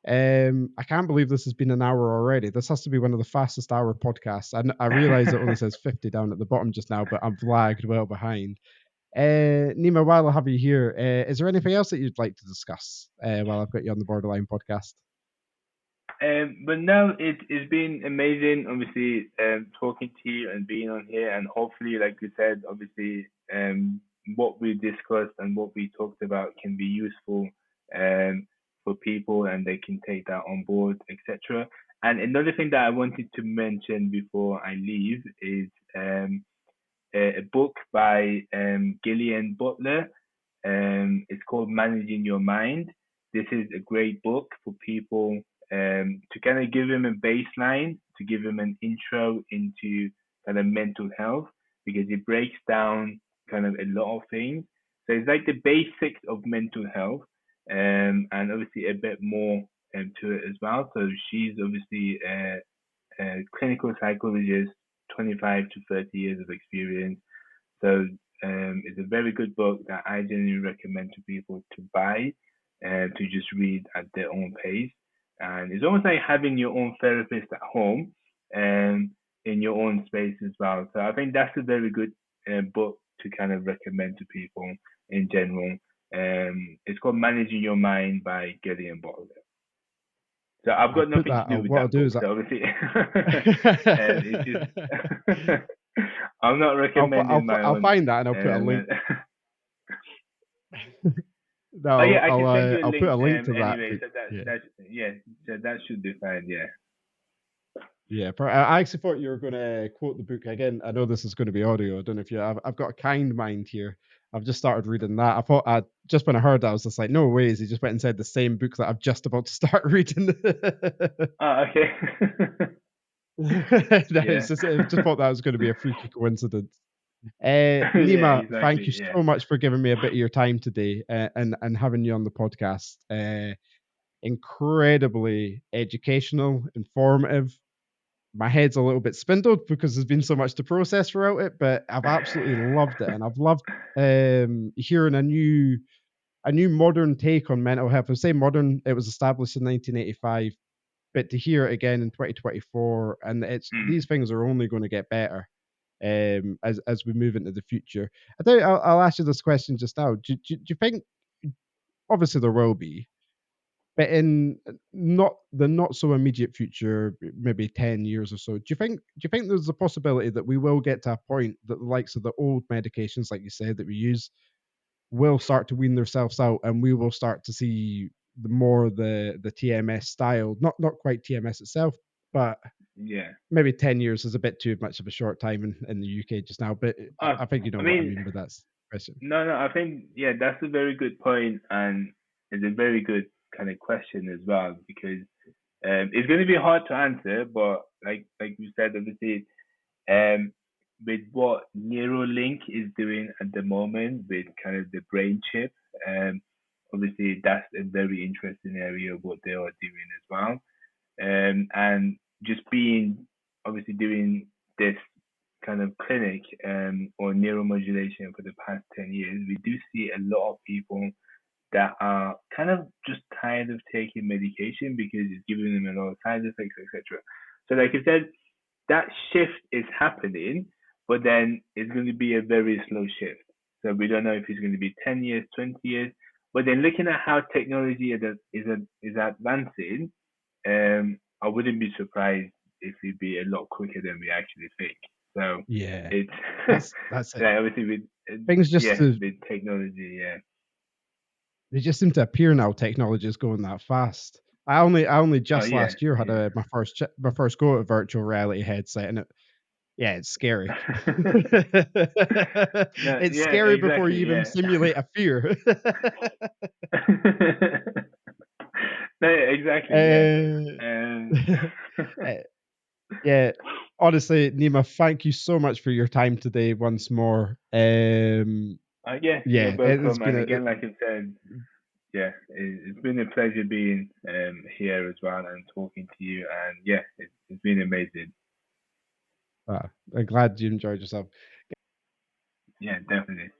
I can't believe this has been an hour already. This has to be one of the fastest hour podcasts. I realize it only says 50 down at the bottom just now, but I've lagged well behind. Nima, while I have you here, is there anything else that you'd like to discuss while I've got you on the Borderline podcast? But no, it's been amazing, obviously, talking to you and being on here, and hopefully, like you said, obviously, what we discussed and what we talked about can be useful for people, and they can take that on board, etc. And another thing that I wanted to mention before I leave is a book by Gillian Butler. It's called Managing Your Mind. This is a great book for people to kind of give them a baseline, to give them an intro into kind of mental health, because it breaks down kind of a lot of things. So it's like the basics of mental health, and obviously a bit more to it as well. So she's obviously a clinical psychologist, 25 to 30 years of experience. So it's a very good book that I genuinely recommend to people to buy and to just read at their own pace. And it's almost like having your own therapist at home and in your own space as well. So I think that's a very good book to kind of recommend to people in general. It's called Managing Your Mind by Gillian Butler. So I've I'll got put nothing to that. do with What I'll that do book. is So obviously, it's just I'm not recommending my I'll own. find that and I'll put a link. Um, oh No, yeah, I can send you a I'll put link. a link to that. Anyway, so that yeah, so that should be fine. Yeah. Yeah, I actually thought you were going to quote the book again. I know this is going to be audio. I don't know if you. I've got a kind mind here. I've just started reading that. I thought I just when I heard that, I was just like, no ways. He just went and said the same book that I'm just about to start reading. Oh, okay. No, Yeah. I just thought that was going to be a freaky coincidence. Yeah, Nima, thank exactly. you Yeah. so much for giving me a bit of your time today and having you on the podcast. Incredibly educational, informative. My head's a little bit spindled because there's been so much to process throughout it, but I've absolutely loved it, and I've loved hearing a new modern take on mental health. I say modern; it was established in 1985, but to hear it again in 2024, and it's Mm, these things are only going to get better as we move into the future. I think I'll ask you this question just now. Do you think obviously there will be, but in not the not so immediate future, maybe 10 years or so, do you think there's a possibility that we will get to a point that the likes of the old medications, like you said, that we use, will start to wean themselves out, and we will start to see the TMS style, not quite TMS itself, but yeah. maybe 10 years is a bit too much of a short time in the UK just now, but I think you know I what I mean, mean with that question. no, no. I think yeah, that's a very good point, and it's a very good kind of question as well because it's going to be hard to answer, but like you said, obviously, Um, with what Neuralink is doing at the moment with kind of the brain chip, obviously that's a very interesting area of what they are doing as well. And just being obviously doing this kind of clinic or neuromodulation for the past 10 years, we do see a lot of people that are kind of just tired of taking medication because it's giving them a lot of side effects, etc. So, like I said, that shift is happening, but then it's going to be a very slow shift. So we don't know if it's going to be 10 years, 20 years. But then looking at how technology is advancing, I wouldn't be surprised if it'd be a lot quicker than we actually think. So Yeah, it's that's it. like obviously with Things just yeah, to with technology, yeah. they just seem to appear now. Technology is going that fast. I only Oh just yeah, last year had yeah. my first go at a virtual reality headset, and yeah, it's scary. No, It's yeah, scary before you exactly, even yeah. simulate a fear. No, exactly, yeah. Uh, Um, uh, yeah, honestly, Nima, thank you so much for your time today once more. yeah, you're Yeah, it's welcome. been And a again, like I said, yeah, it's been a pleasure being here as well and talking to you. And yeah, it's been amazing. I'm glad you enjoyed yourself. Yeah, definitely.